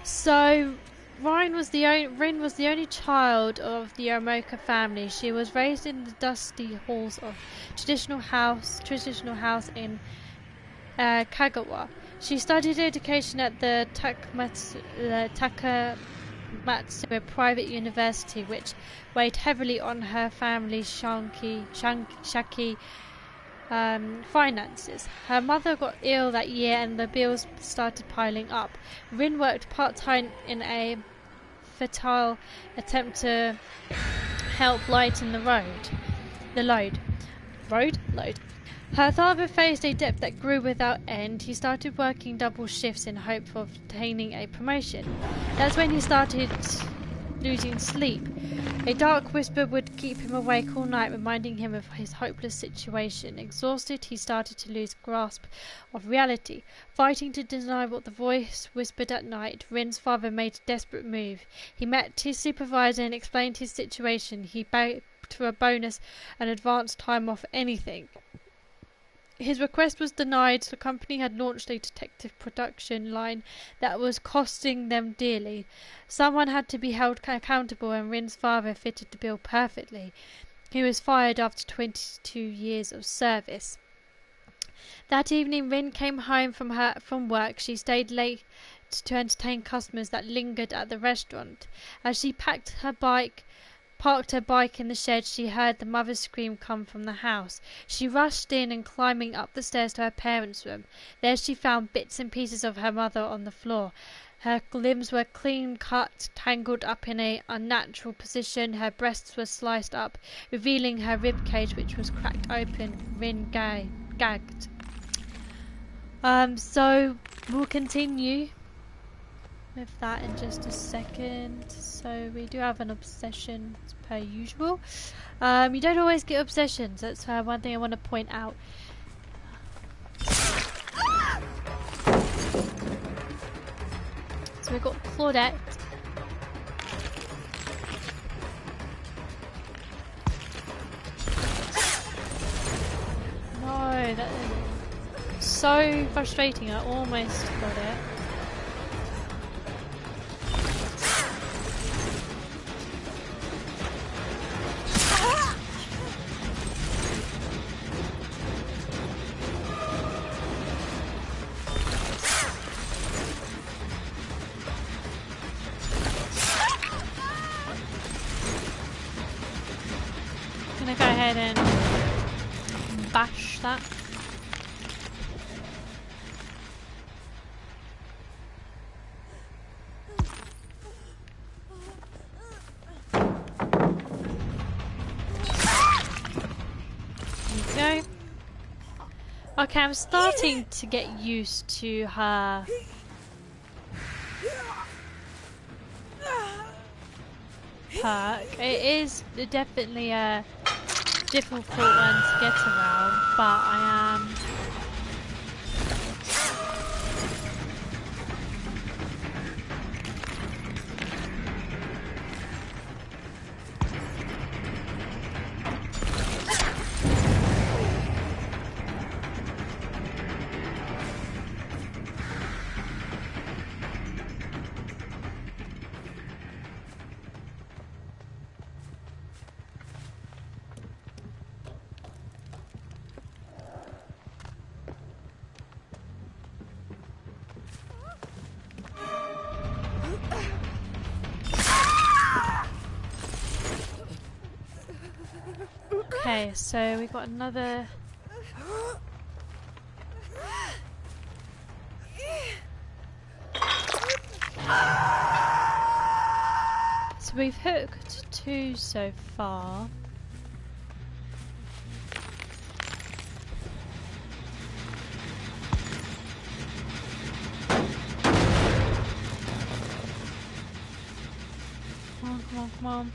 S1: So, Rin was the only child of the Omoka family. She was raised in the dusty halls of traditional house in Kagawa. She studied education at the Takamatsu private university, which weighed heavily on her family's shaky finances. Her mother got ill that year and the bills started piling up. Rin worked part-time in a futile attempt to help lighten the load. Her father faced a debt that grew without end. He started working double shifts in hope of obtaining a promotion. That's when he started losing sleep. A dark whisper would keep him awake all night, reminding him of his hopeless situation. Exhausted, he started to lose grasp of reality. Fighting to deny what the voice whispered at night, Rin's father made a desperate move. He met his supervisor and explained his situation. He begged for a bonus and advance time off, anything. His request was denied. The company had launched a detective production line that was costing them dearly. Someone had to be held accountable, and Rin's father fitted the bill perfectly. He was fired after 22 years of service. That evening, Rin came home from work. She stayed late to entertain customers that lingered at the restaurant. As she parked her bike in the shed, she heard the mother's scream come from the house. She rushed in and climbing up the stairs to her parents' room. There she found bits and pieces of her mother on the floor. Her limbs were clean cut, tangled up in an unnatural position. Her breasts were sliced up, revealing her rib cage, which was cracked open. Rin gagged. So we'll continue with that in just a second. So we do have an obsession as per usual. You don't always get obsessions. That's one thing I want to point out. So we've got Claudette. No, that is so frustrating. I almost got it. Gonna go ahead and bash that. There we go. Okay, I'm starting to get used to her perk. It is definitely a difficult one to get around, but I am okay, so we've got another. So we've hooked 2 so far. Come on, come on, come on.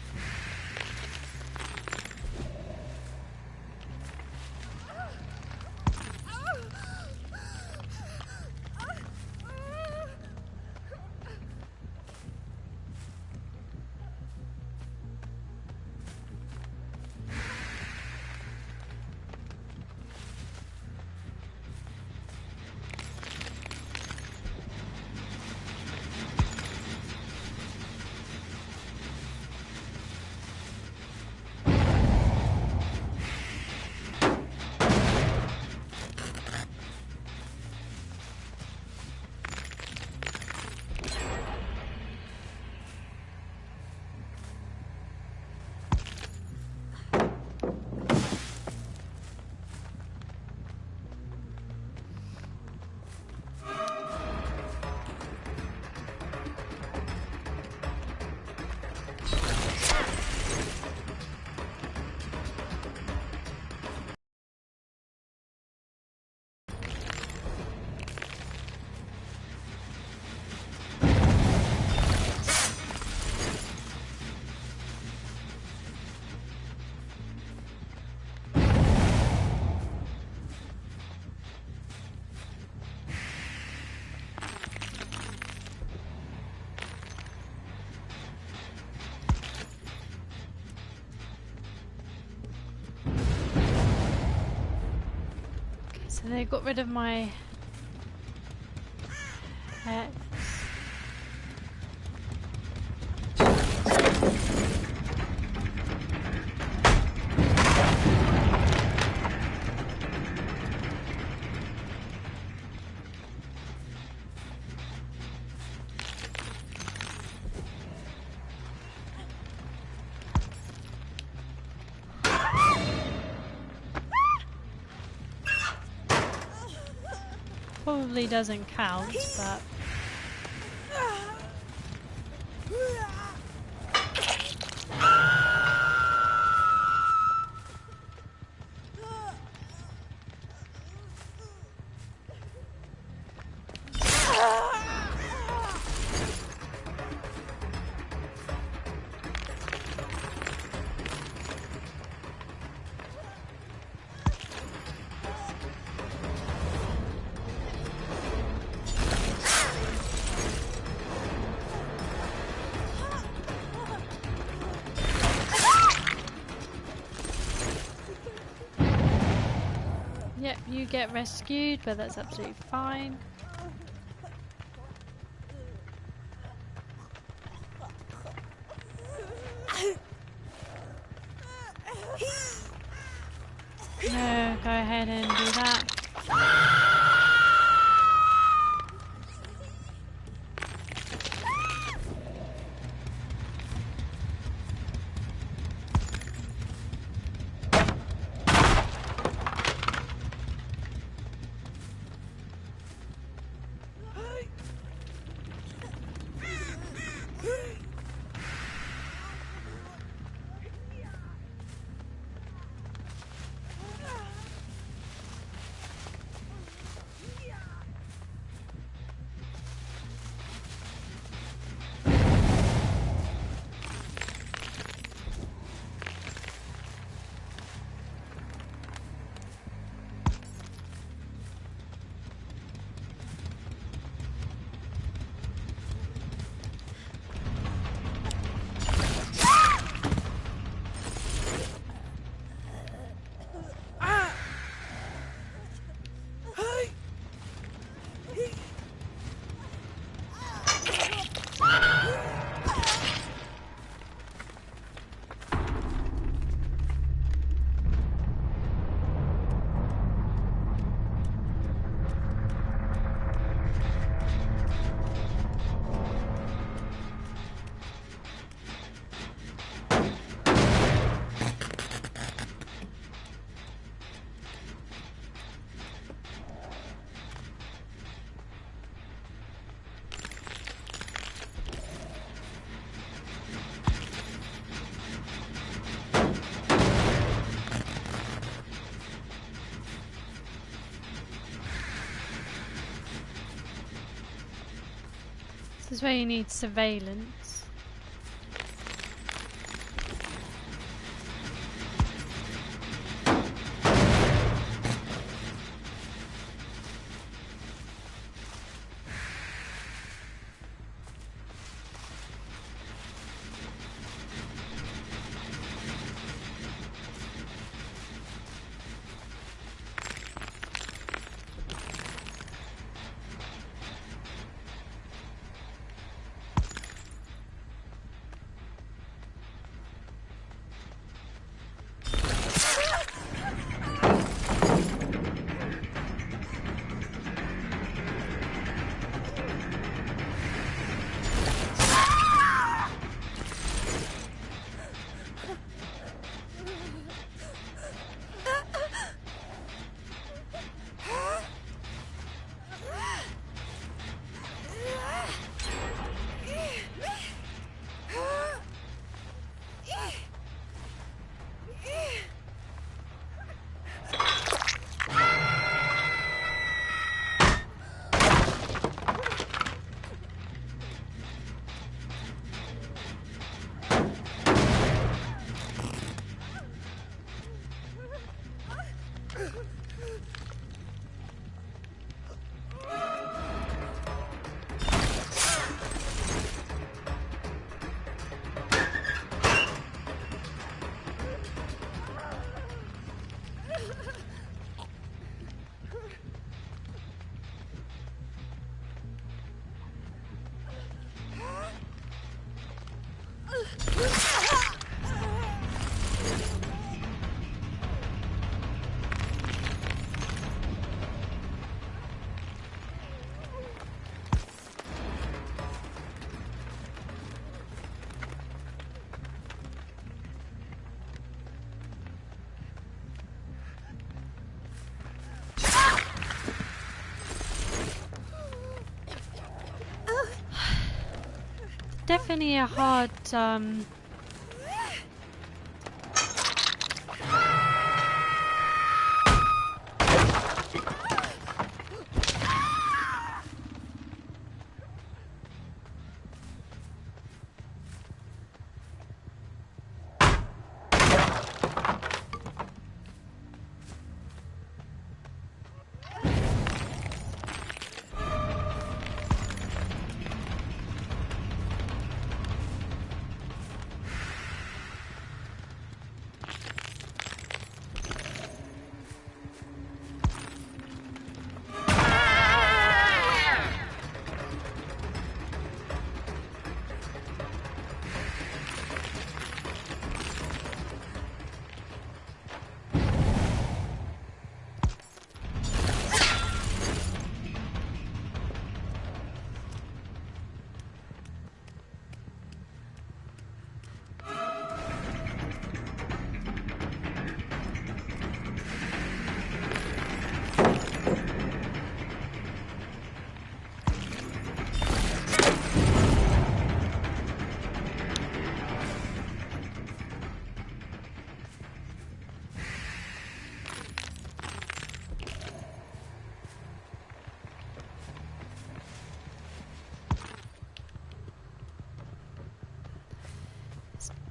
S1: So they got rid of my hex. Probably doesn't count, but yep, you get rescued, but that's absolutely fine. No, go ahead and do that. This is where you need surveillance. Definitely a hard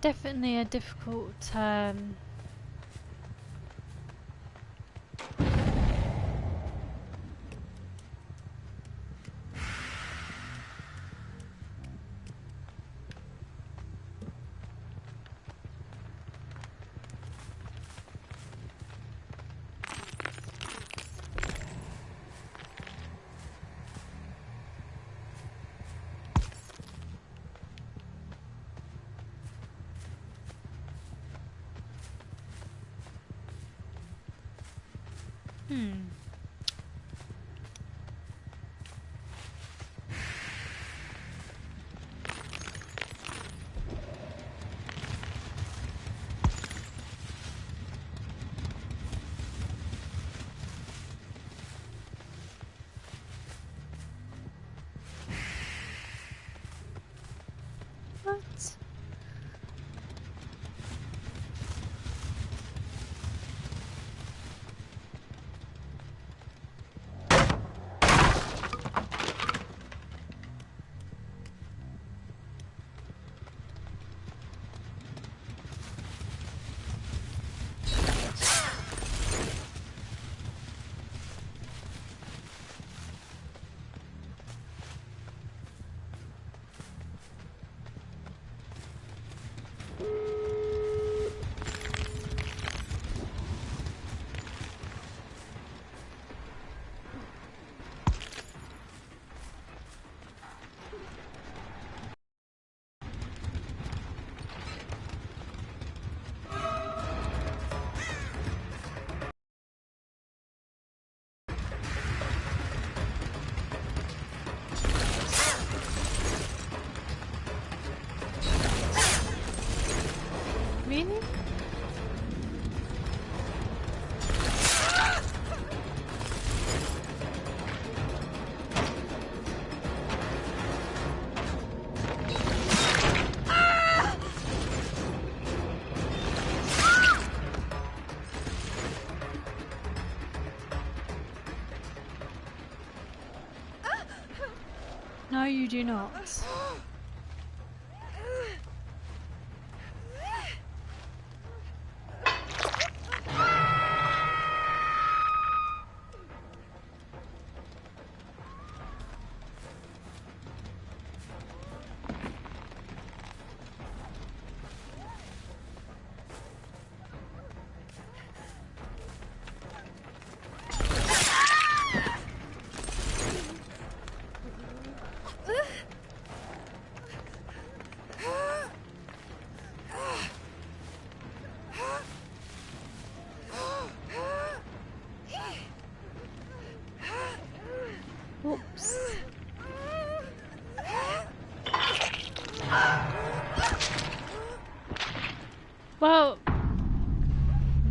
S1: definitely a difficult what? No, you do not. Oops. Well,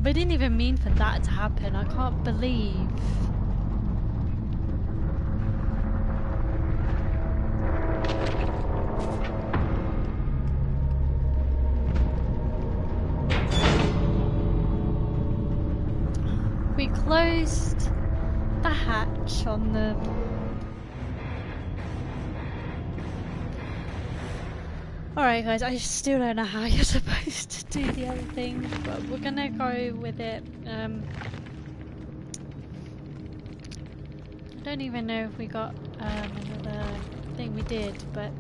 S1: we didn't even mean for that to happen. I can't believe. We closed the hatch on the... Alright guys, I still don't know how you're supposed to do the other thing, but we're gonna go with it. I don't even know if we got another thing we did, but...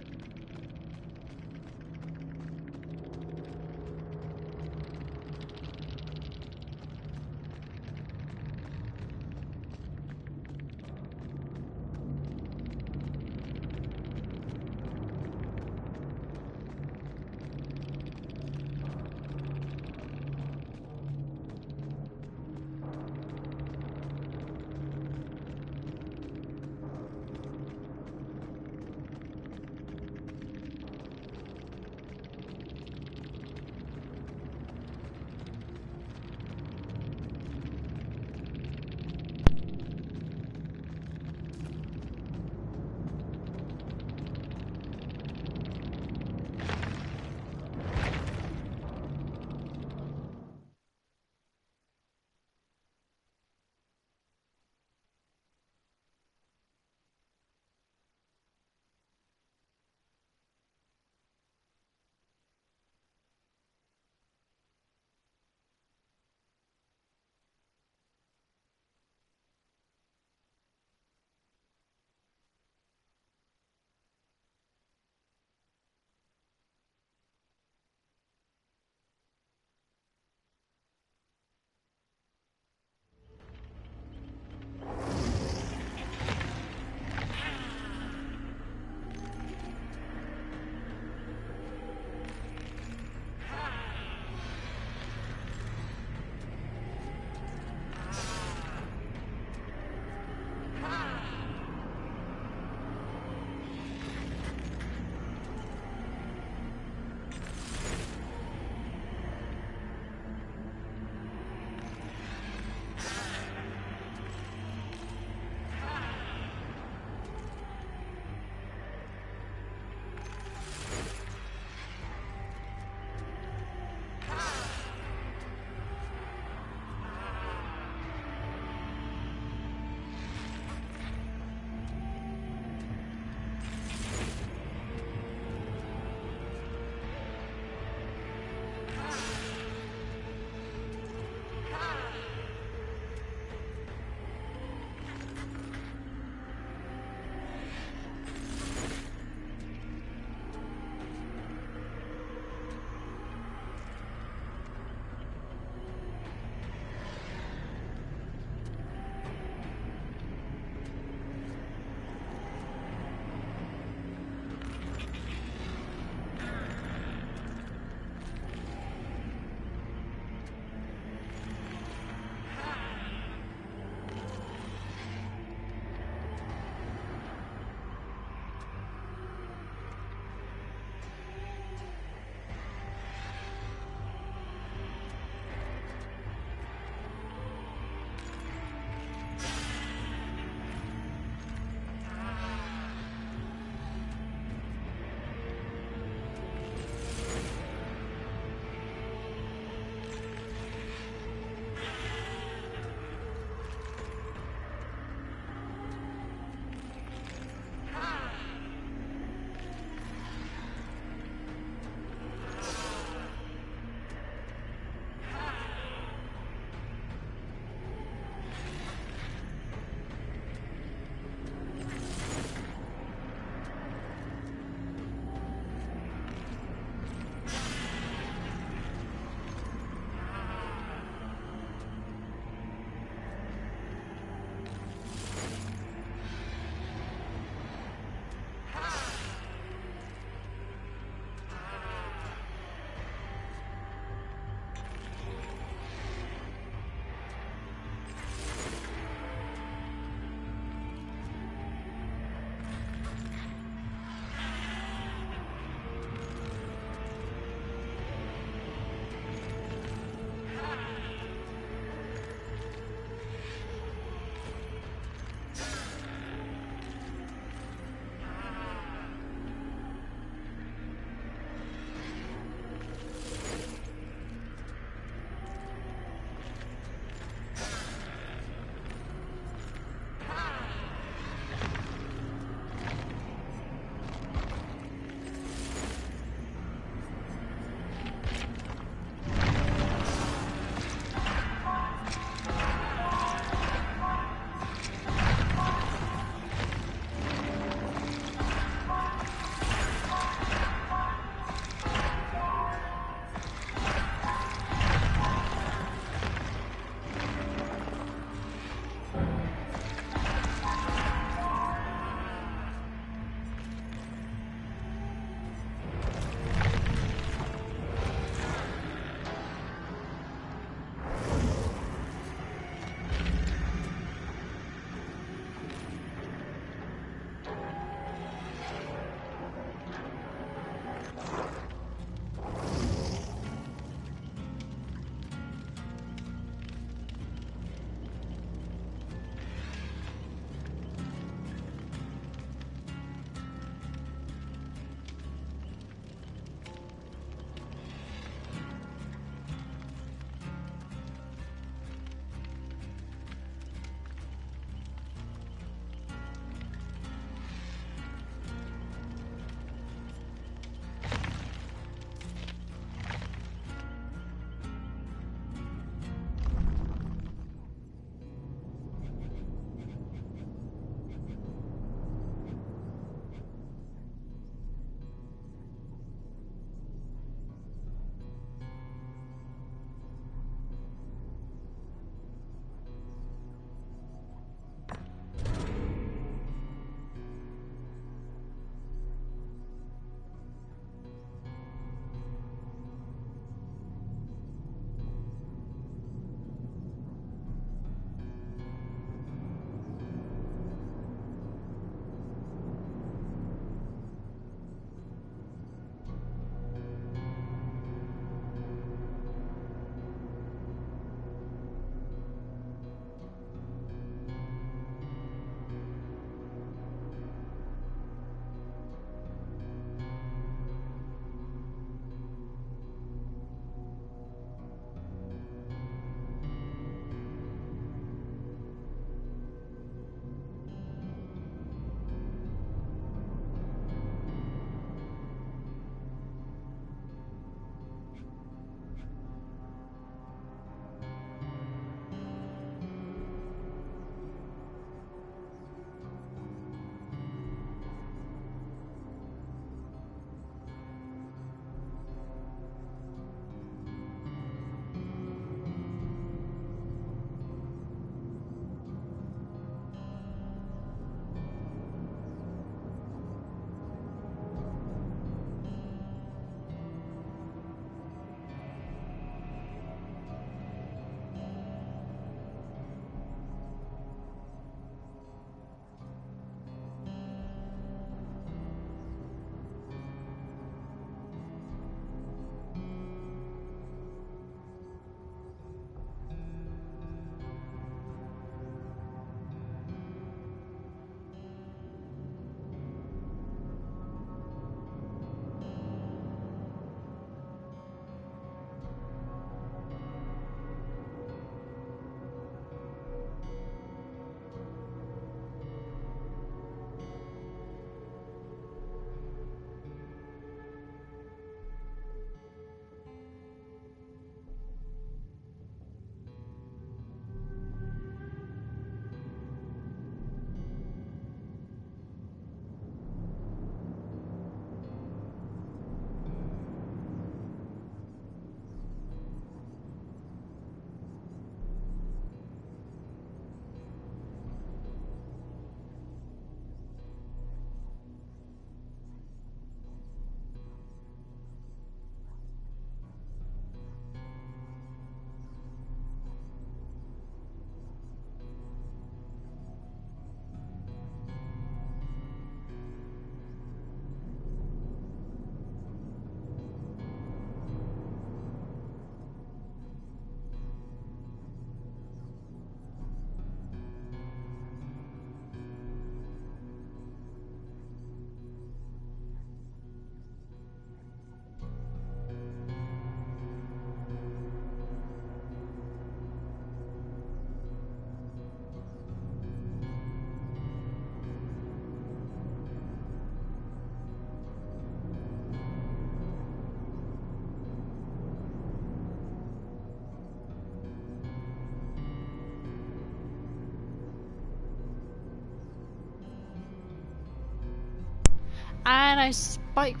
S1: And I spoke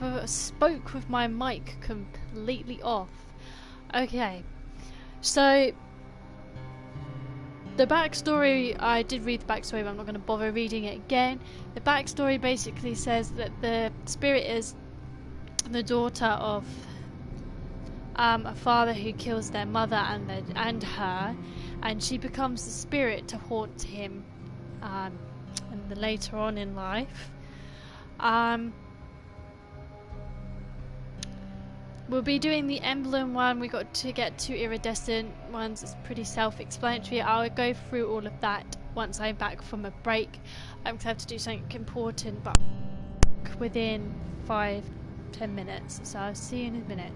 S1: with my mic completely off. Okay, so the backstory, I did read the backstory, but I'm not going to bother reading it again. The backstory basically says that the spirit is the daughter of a father who kills their mother and her, and she becomes the spirit to haunt him and later on in life. We'll be doing the emblem one. We got to get 2 iridescent ones. It's pretty self-explanatory. I'll go through all of that once I'm back from a break. I'm going to have to do something important, but within 5-10 minutes. So I'll see you in a minute.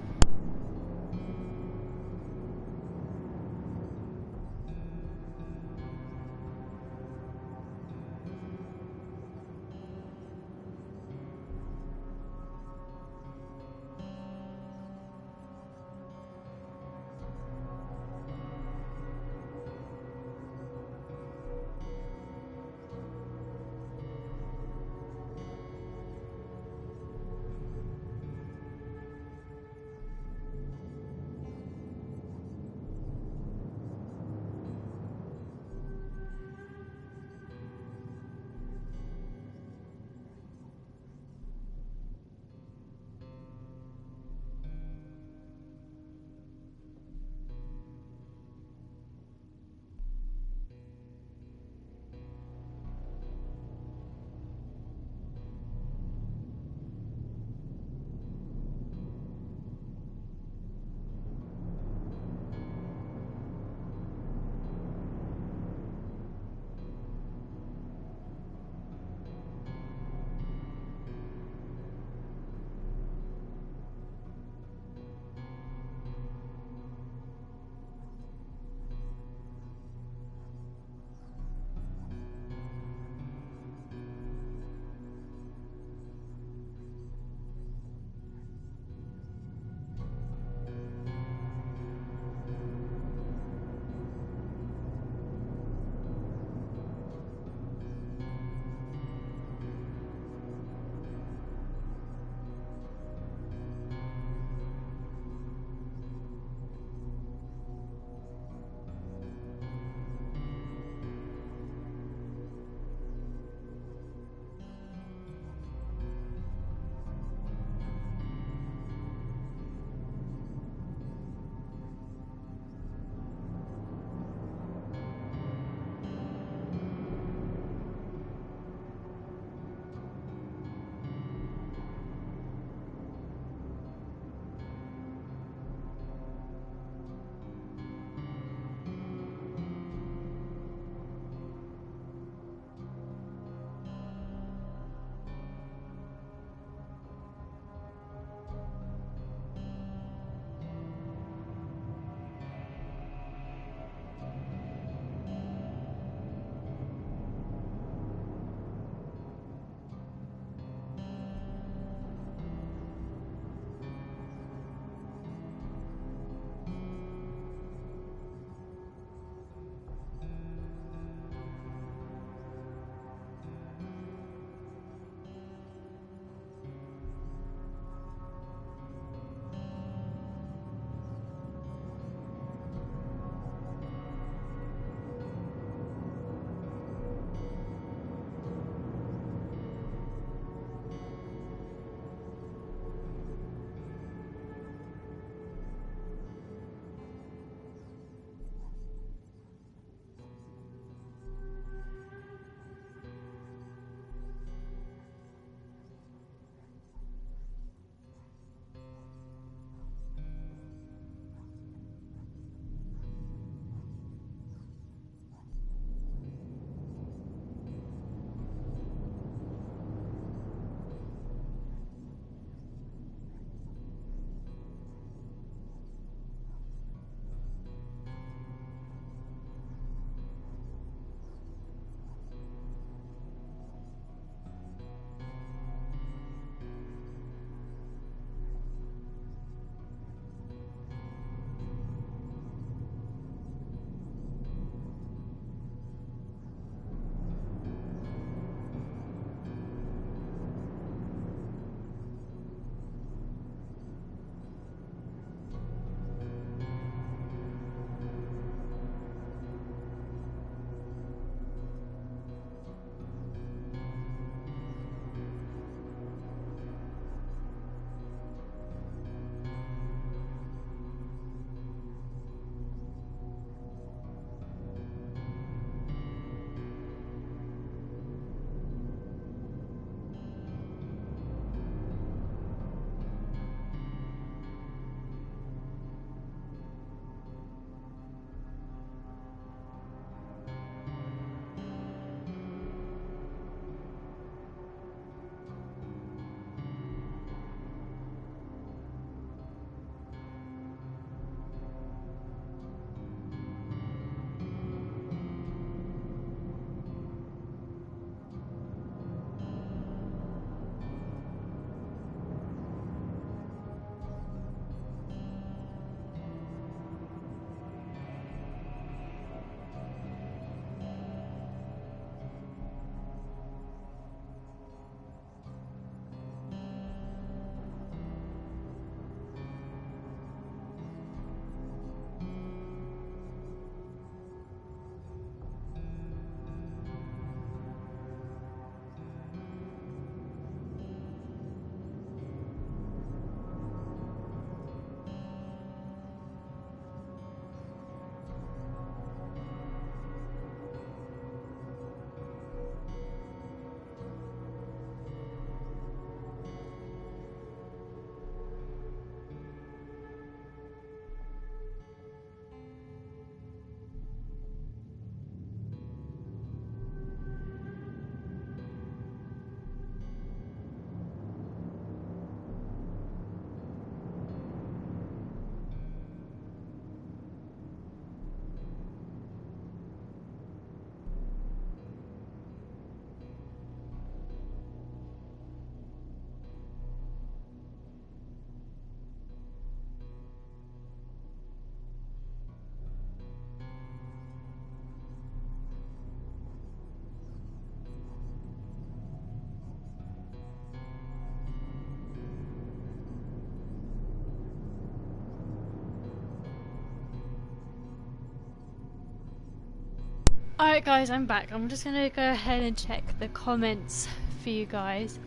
S1: Alright guys, I'm back. I'm just gonna go ahead and check the comments for you guys.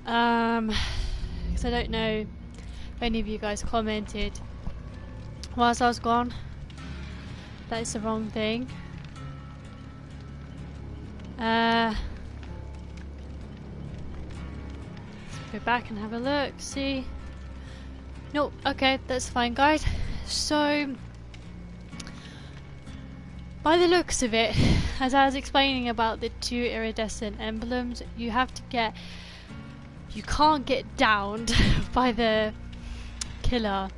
S1: Because I don't know if any of you guys commented whilst I was gone. That is the wrong thing. Let's go back and have a look, see. Nope, okay, that's fine guys. So, by the looks of it, as I was explaining about the 2 iridescent emblems, you can't get downed by the killer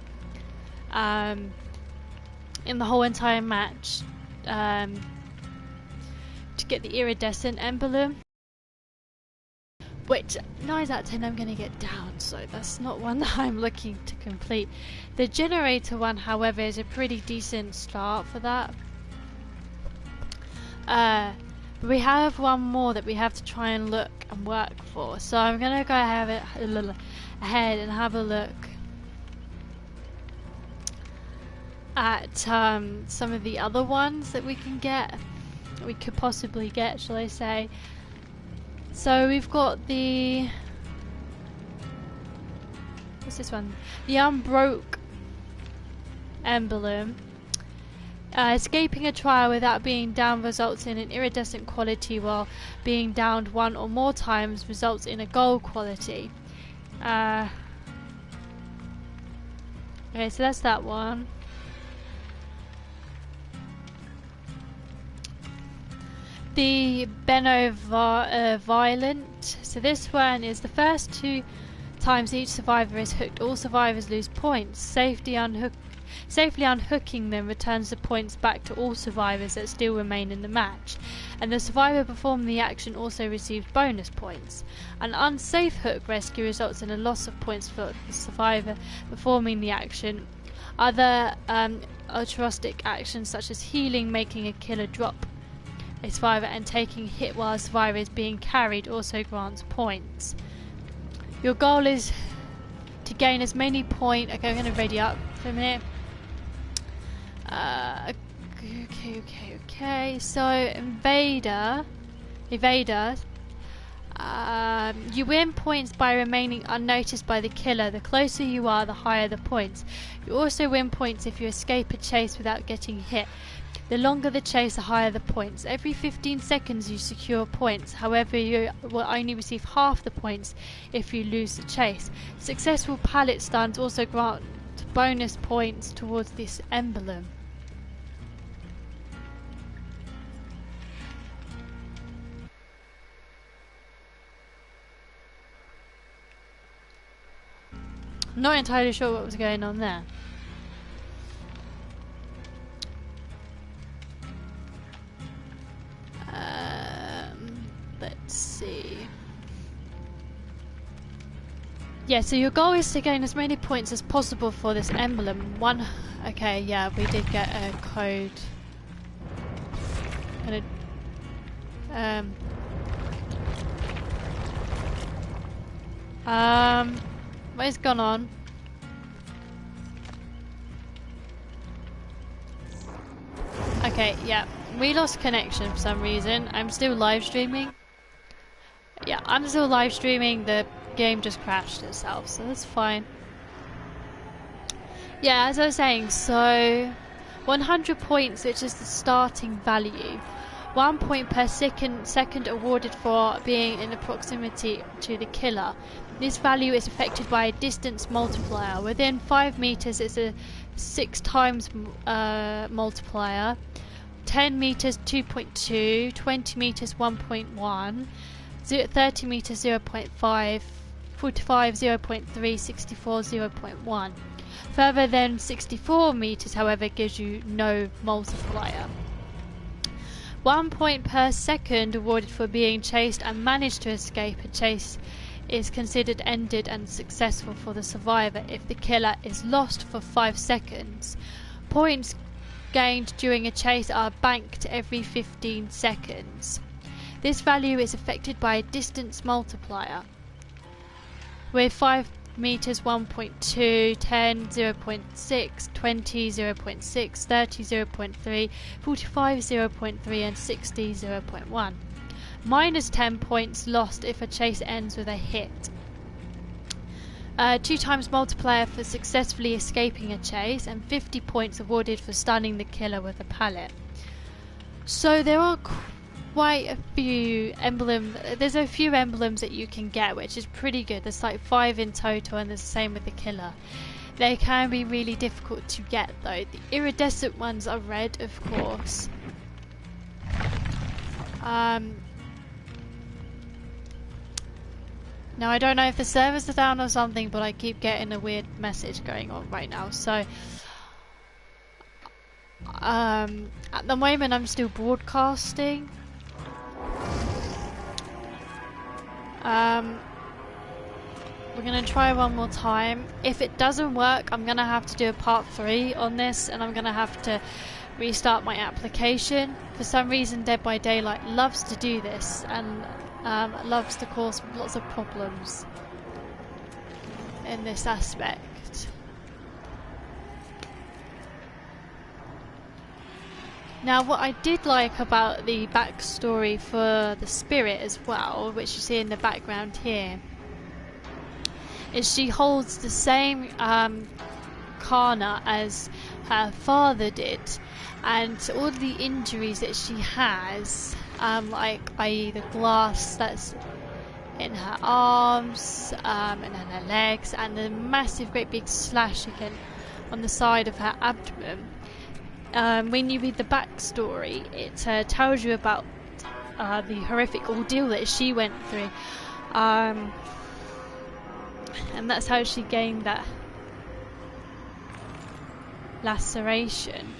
S1: in the whole entire match to get the iridescent emblem, which 9 out of 10 I'm going to get down, so that's not one that I'm looking to complete. The generator one, however, is a pretty decent start for that. We have one more that we have to try and look and work for, so I'm going to go ahead and have a look at some of the other ones that we can get, that we could possibly get, shall I say. So we've got the, what's this one? The Unbroke emblem. Escaping a trial without being downed results in an iridescent quality, while being downed 1 or more times results in a gold quality. Okay, so that's that one. The Violent. So this one is the first 2 times each survivor is hooked, all survivors lose points. Safely unhooking them returns the points back to all survivors that still remain in the match, and the survivor performing the action also receives bonus points. An unsafe hook rescue results in a loss of points for the survivor performing the action. Other altruistic actions such as healing, making a killer drop a survivor, and taking a hit while a survivor is being carried also grants points. Your goal is to gain as many points. Okay, I'm going to ready up for a minute. Okay. So Evader. You win points by remaining unnoticed by the killer. The closer you are, the higher the points. You also win points if you escape a chase without getting hit. The longer the chase, the higher the points. Every 15 seconds you secure points. However, you will only receive half the points if you lose the chase. Successful pallet stunts also grant bonus points towards this emblem. I'm not entirely sure what was going on there. Let's see. Yeah, so your goal is to gain as many points as possible for this emblem. Okay, yeah, we did get a code. What has gone on? Okay, yeah, we lost connection for some reason. I'm still live streaming. Yeah, I'm still live streaming. The game just crashed itself, so that's fine. Yeah, as I was saying, so 100 points, which is the starting value. 1 point per second awarded for being in proximity to the killer. This value is affected by a distance multiplier. Within 5 meters, it's a 6 times multiplier. 10 meters 2.2, 20 meters 1.1, 30 meters 0.5, 45 0.3, 64 0.1. Further than 64 meters, however, gives you no multiplier. 1 point per second awarded for being chased and managed to escape a chase is considered ended and successful for the survivor if the killer is lost for 5 seconds. Points gained during a chase are banked every 15 seconds. This value is affected by a distance multiplier. With 5 meters 1.2, 10 0.6, 20 0.6, 30 0.3, 45 0.3 and 60 0.1. Minus 10 points lost if a chase ends with a hit. 2 times multiplier for successfully escaping a chase, and 50 points awarded for stunning the killer with a pallet. So there are quite a few emblems. There's a few emblems that you can get, which is pretty good. There's like 5 in total, and there's the same with the killer. They can be really difficult to get though. The iridescent ones are red, of course. Now I don't know if the servers are down or something, but I keep getting a weird message going on right now. So at the moment I'm still broadcasting. We're gonna try one more time. If it doesn't work, I'm gonna have to do a part 3 on this, and I'm gonna have to restart my application. For some reason Dead by Daylight loves to do this, and loves to cause lots of problems in this aspect. Now what I did like about the backstory for the spirit as well, which you see in the background here, is she holds the same Kana as her father did, and all the injuries that she has, like i.e. the glass that's in her arms and in her legs, and the massive great big slash again on the side of her abdomen. When you read the backstory, it tells you about the horrific ordeal that she went through, and that's how she gained that laceration.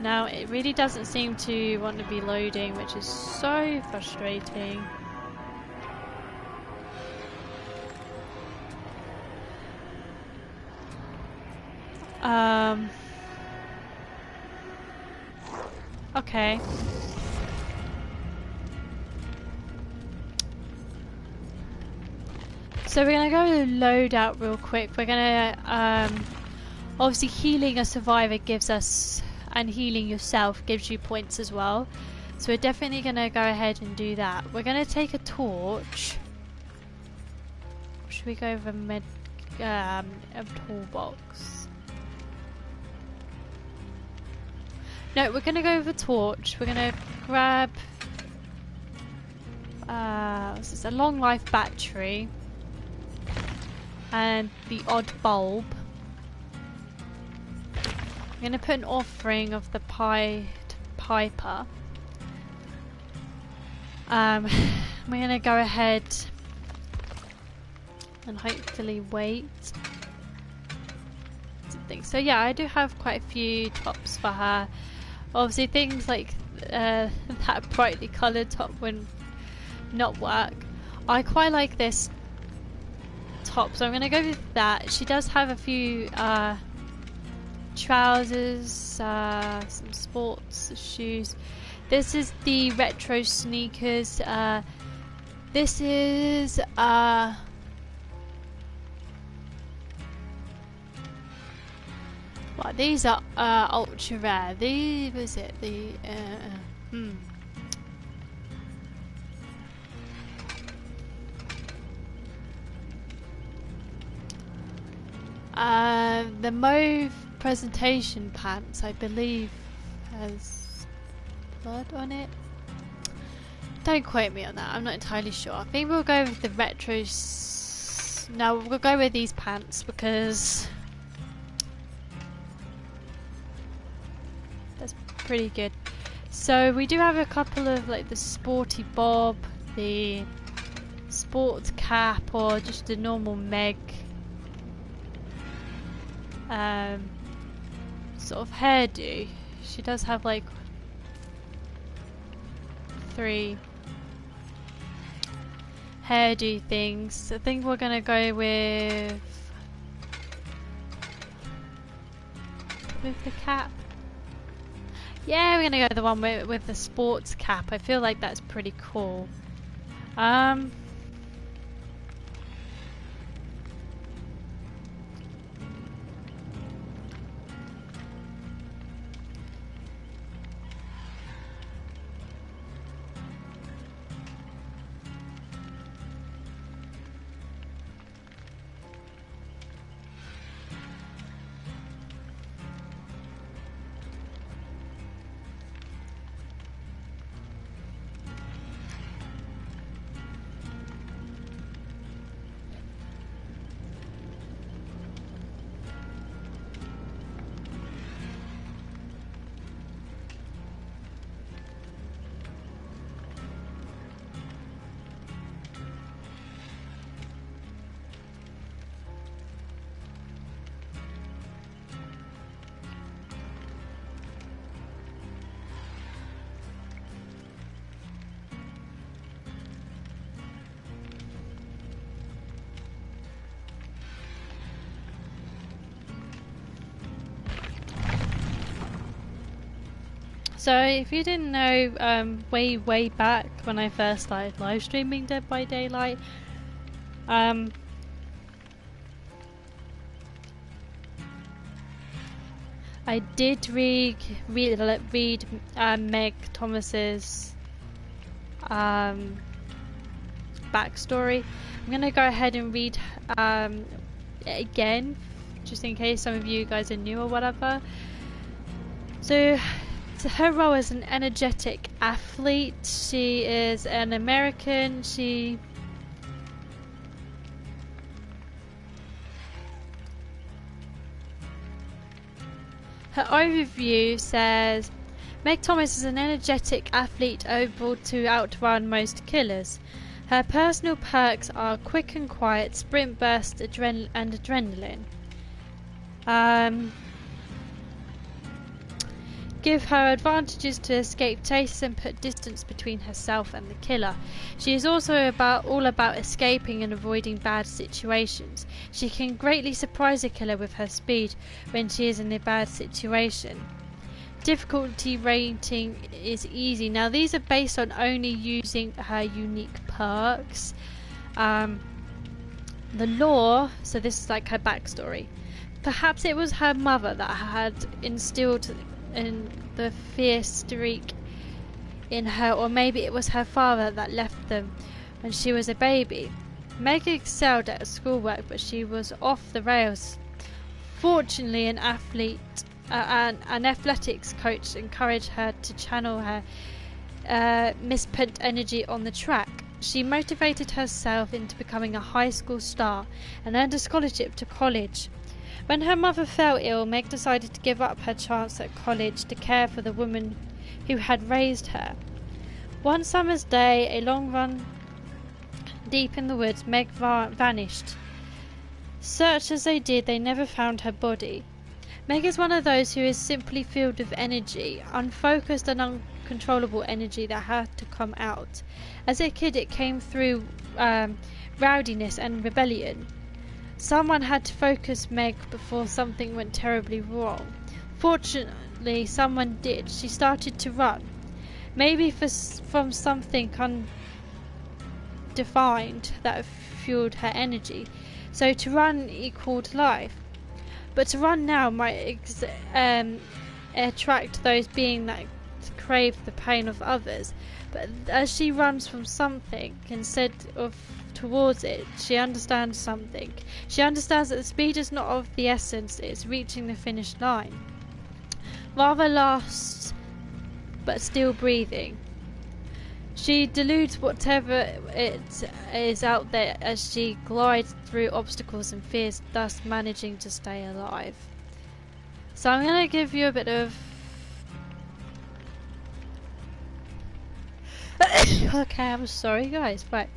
S1: Now it really doesn't seem to want to be loading, which is so frustrating. Okay. So we're gonna go load out real quick. We're gonna obviously healing a survivor gives us, and healing yourself gives you points as well. So we're definitely gonna go ahead and do that. We're gonna take a torch. Should we go over a toolbox? No, we're gonna go with a torch. We're gonna grab what's this? A long life battery and the odd bulb. I'm gonna put an offering of the piper. We're gonna go ahead and hopefully wait. So yeah, I do have quite a few tops for her. Obviously things like that brightly coloured top would not work. I quite like this top, so I'm going to go with that. She does have a few trousers, some sports shoes. This is the retro sneakers. This is well, these are ultra rare. These was it the the mauve presentation pants, I believe, has blood on it. Don't quote me on that, I'm not entirely sure. I think we'll go with the retros. No, we'll go with these pants because that's pretty good. So we do have a couple of like the sporty bob, the sports cap, or just a normal Meg sort of hairdo. She does have like 3 hairdo things. I think we're gonna go with the cap. Yeah, we're gonna go the one with the sports cap. I feel like that's pretty cool. So if you didn't know, way back when I first started live streaming Dead by Daylight, I did read Meg Thomas's backstory. I'm gonna go ahead and read it again, just in case some of you guys are new or whatever. So her role as an energetic athlete, she is an American. Her overview says, Meg Thomas is an energetic athlete able to outrun most killers. Her personal perks are quick and quiet, sprint burst, and adrenaline. Give her advantages to escape tastes and put distance between herself and the killer. She is also all about escaping and avoiding bad situations. She can greatly surprise a killer with her speed when she is in a bad situation. Difficulty rating is easy. Now these are based on only using her unique perks. The lore, so this is like her backstory. Perhaps it was her mother that had instilled in the fierce streak in her, or maybe it was her father that left them when she was a baby. Meg excelled at schoolwork, but she was off the rails. Fortunately, an athletics coach encouraged her to channel her misspent energy on the track. She motivated herself into becoming a high school star and earned a scholarship to college. When her mother fell ill, Meg decided to give up her chance at college to care for the woman who had raised her. One summer's day, a long run deep in the woods, Meg vanished. Search as they did, they never found her body. Meg is one of those who is simply filled with energy, unfocused and uncontrollable energy that had to come out. As a kid, it came through rowdiness and rebellion. Someone had to focus Meg before something went terribly wrong. Fortunately, someone did. She started to run. Maybe from something undefined that fueled her energy. So to run equaled life. But to run now might attract those being that crave the pain of others. But as she runs from something instead of towards it, she understands something. She understands that the speed is not of the essence, it's reaching the finish line. Rather lost, but still breathing. She deludes whatever it is out there as she glides through obstacles and fears, thus managing to stay alive. So I'm going to give you a bit of... Okay, I'm sorry guys, right.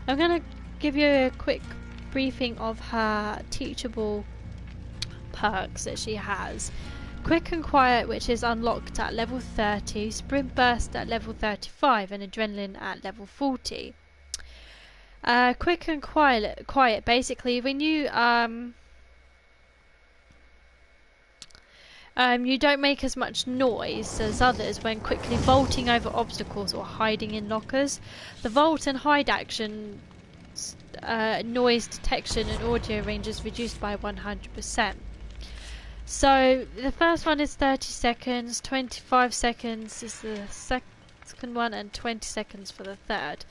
S1: I'm going to give you a quick briefing of her teachable perks that she has. Quick and quiet, which is unlocked at level 30, sprint burst at level 35, and adrenaline at level 40. Quick and quiet basically when you you don't make as much noise as others when quickly vaulting over obstacles or hiding in lockers. The vault and hide action noise detection and audio range is reduced by 100%. So the first one is 30 seconds, 25 seconds is the second one, and 20 seconds for the third.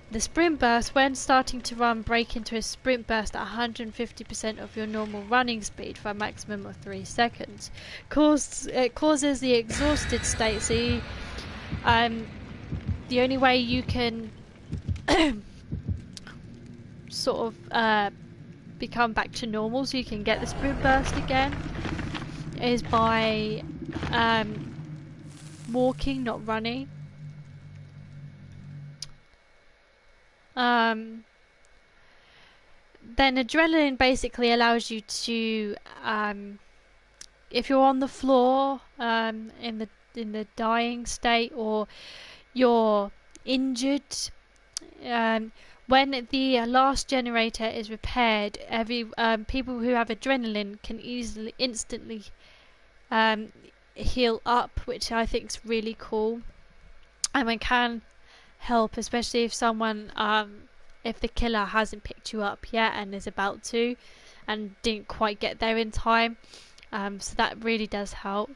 S1: The sprint burst, when starting to run, break into a sprint burst at 150% of your normal running speed for a maximum of 3 seconds. It causes the exhausted state, so you, the only way you can sort of become back to normal, so you can get the sprint burst again, is by walking, not running. Then adrenaline basically allows you to, if you're on the floor in the dying state, or you're injured, when the last generator is repaired, people who have adrenaline can instantly heal up, which I think is really cool, and it can help, especially if someone, if the killer hasn't picked you up yet and is about to, and didn't quite get there in time. So that really does help.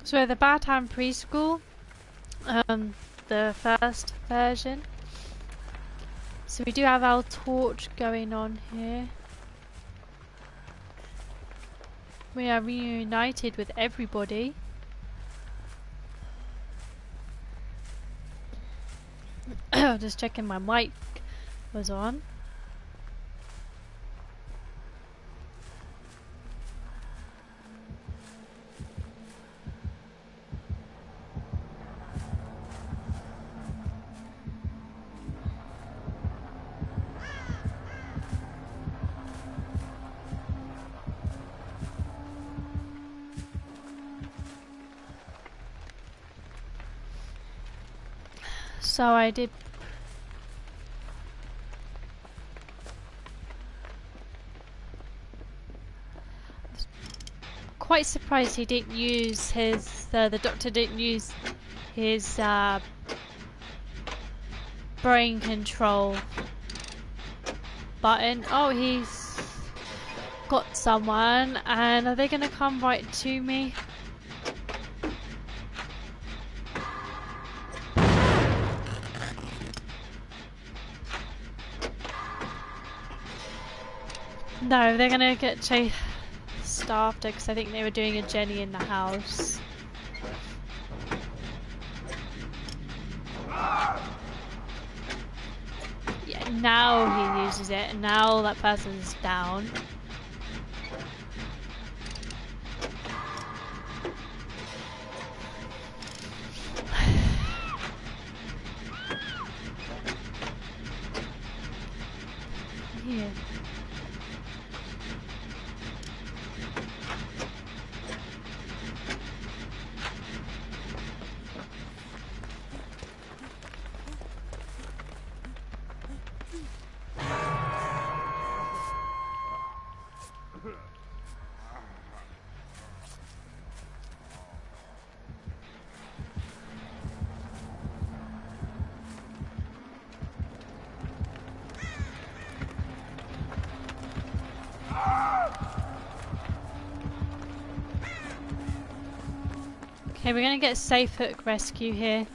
S1: So the Batham Preschool, the first version. So we do have our torch going on here. We are reunited with everybody. Just checking my mic was on. So I did quite surprised he didn't use his the doctor didn't use his brain control button. Oh, he's got someone, and are they gonna come right to me? No, they're gonna get chased after, because I think they were doing a Jenny in the house. Yeah, now he uses it, and now that person's down. Yeah. Okay, we're gonna get safe hook rescue here.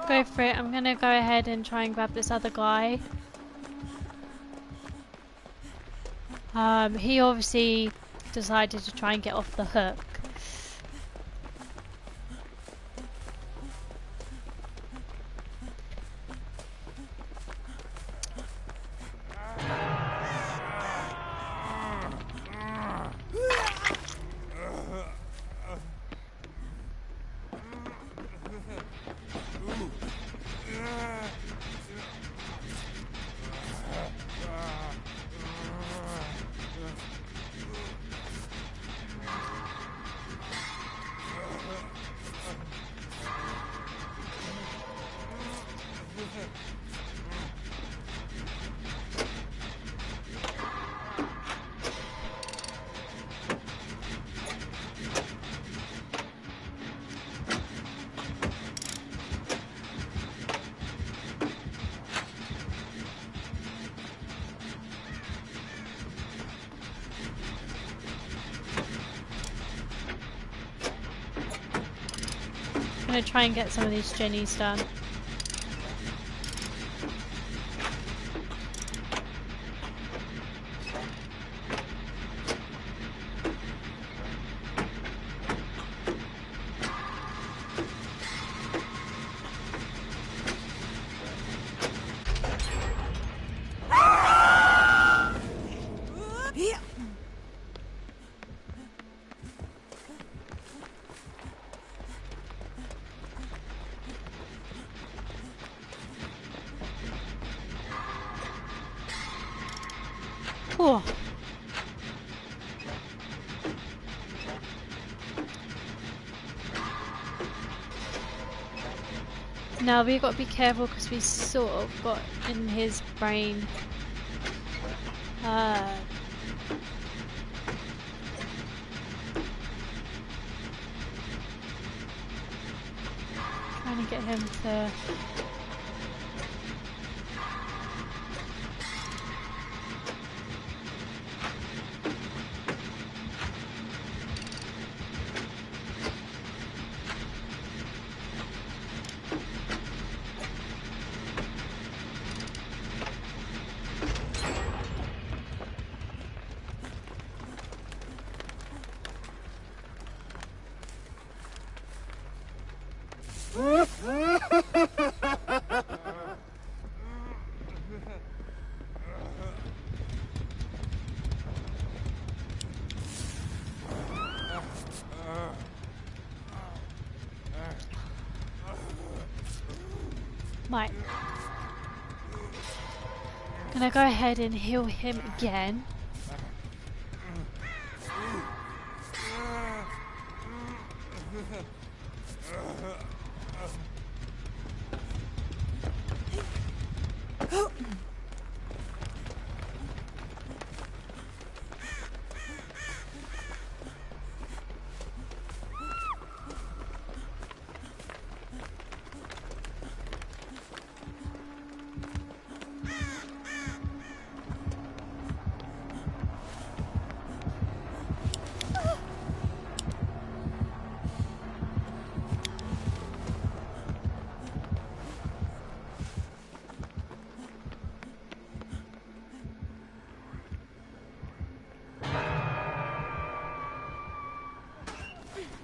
S1: Go for it. I'm gonna go ahead and try and grab this other guy. He obviously decided to try and get off the hook. gonna try and get some of these jennies done. Oh. Now we've got to be careful because we sort of got in his brain. Trying to get him to... Right. Gonna go ahead and heal him again.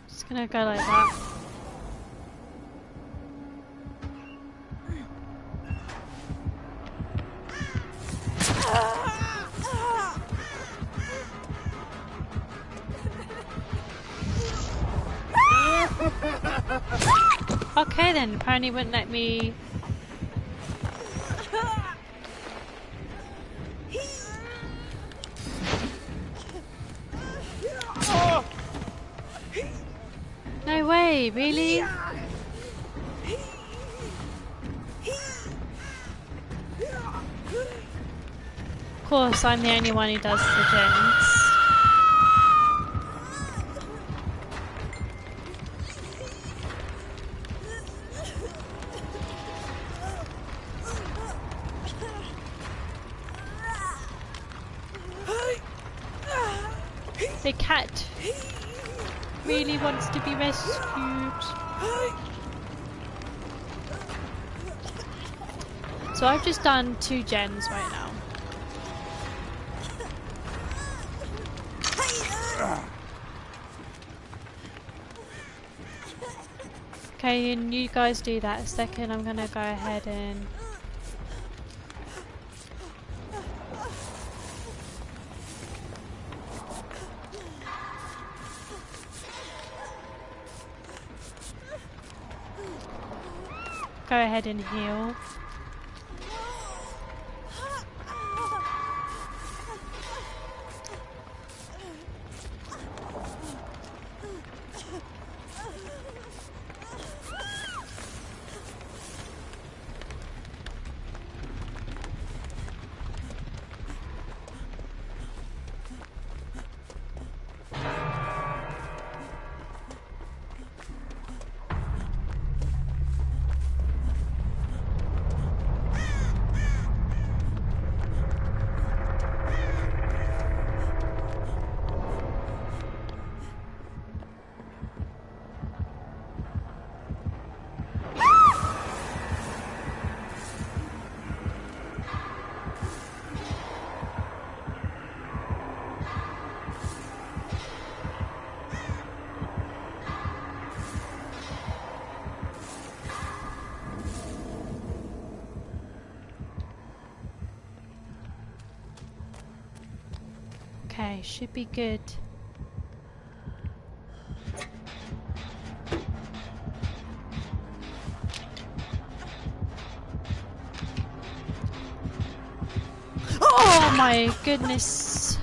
S1: Just gonna go like that. Okay then, apparently it wouldn't let me... No way, really? Of course, I'm the only one who does the gens. The cat really wants to be rescued. So I've just done 2 gens right now. Okay, and you guys do that a second. I'm gonna go ahead and... go ahead and heal. Okay, should be good. Oh my goodness.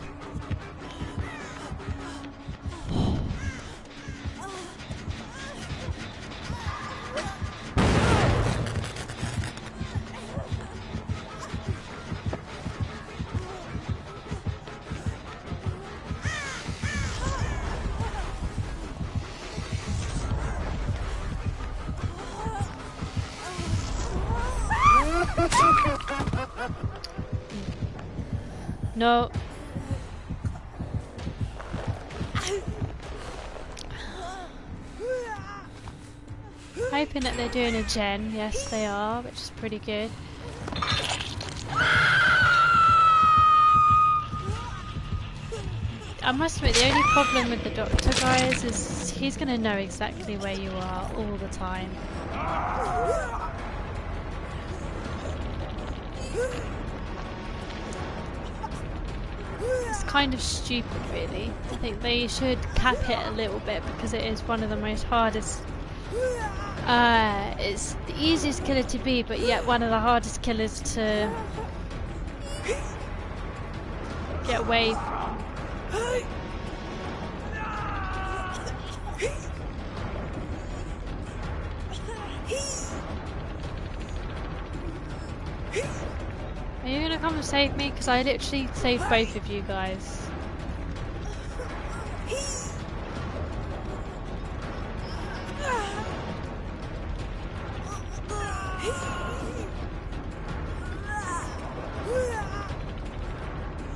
S1: No. Hoping that they're doing a gen. Yes, they are, which is pretty good. I must admit, the only problem with the doctor, guys, is he's going to know exactly where you are all the time. It's kind of stupid, really. I think they should cap it a little bit because it is one of the most hardest. It's the easiest killer to beat, but yet one of the hardest killers to get away from. Are you gonna come and save me? Because I literally saved both of you guys.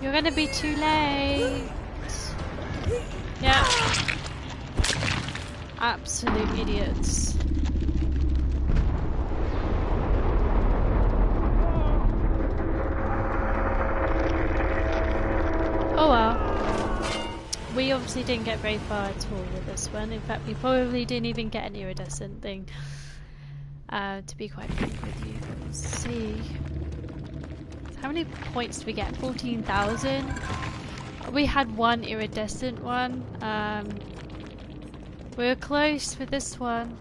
S1: You're gonna be too late. Yeah. Absolute idiots. Oh well. We obviously didn't get very far at all with this one. In fact, we probably didn't even get an iridescent thing. To be quite frank with you. Let's see. How many points did we get? 14,000? We had one iridescent one. We were close with this one.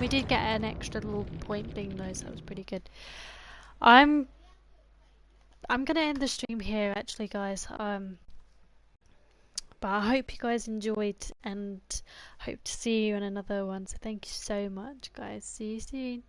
S1: We did get an extra little point thing though, so that was pretty good. I'm gonna end the stream here actually, guys. But I hope you guys enjoyed and hope to see you in another one. So thank you so much, guys. See you soon.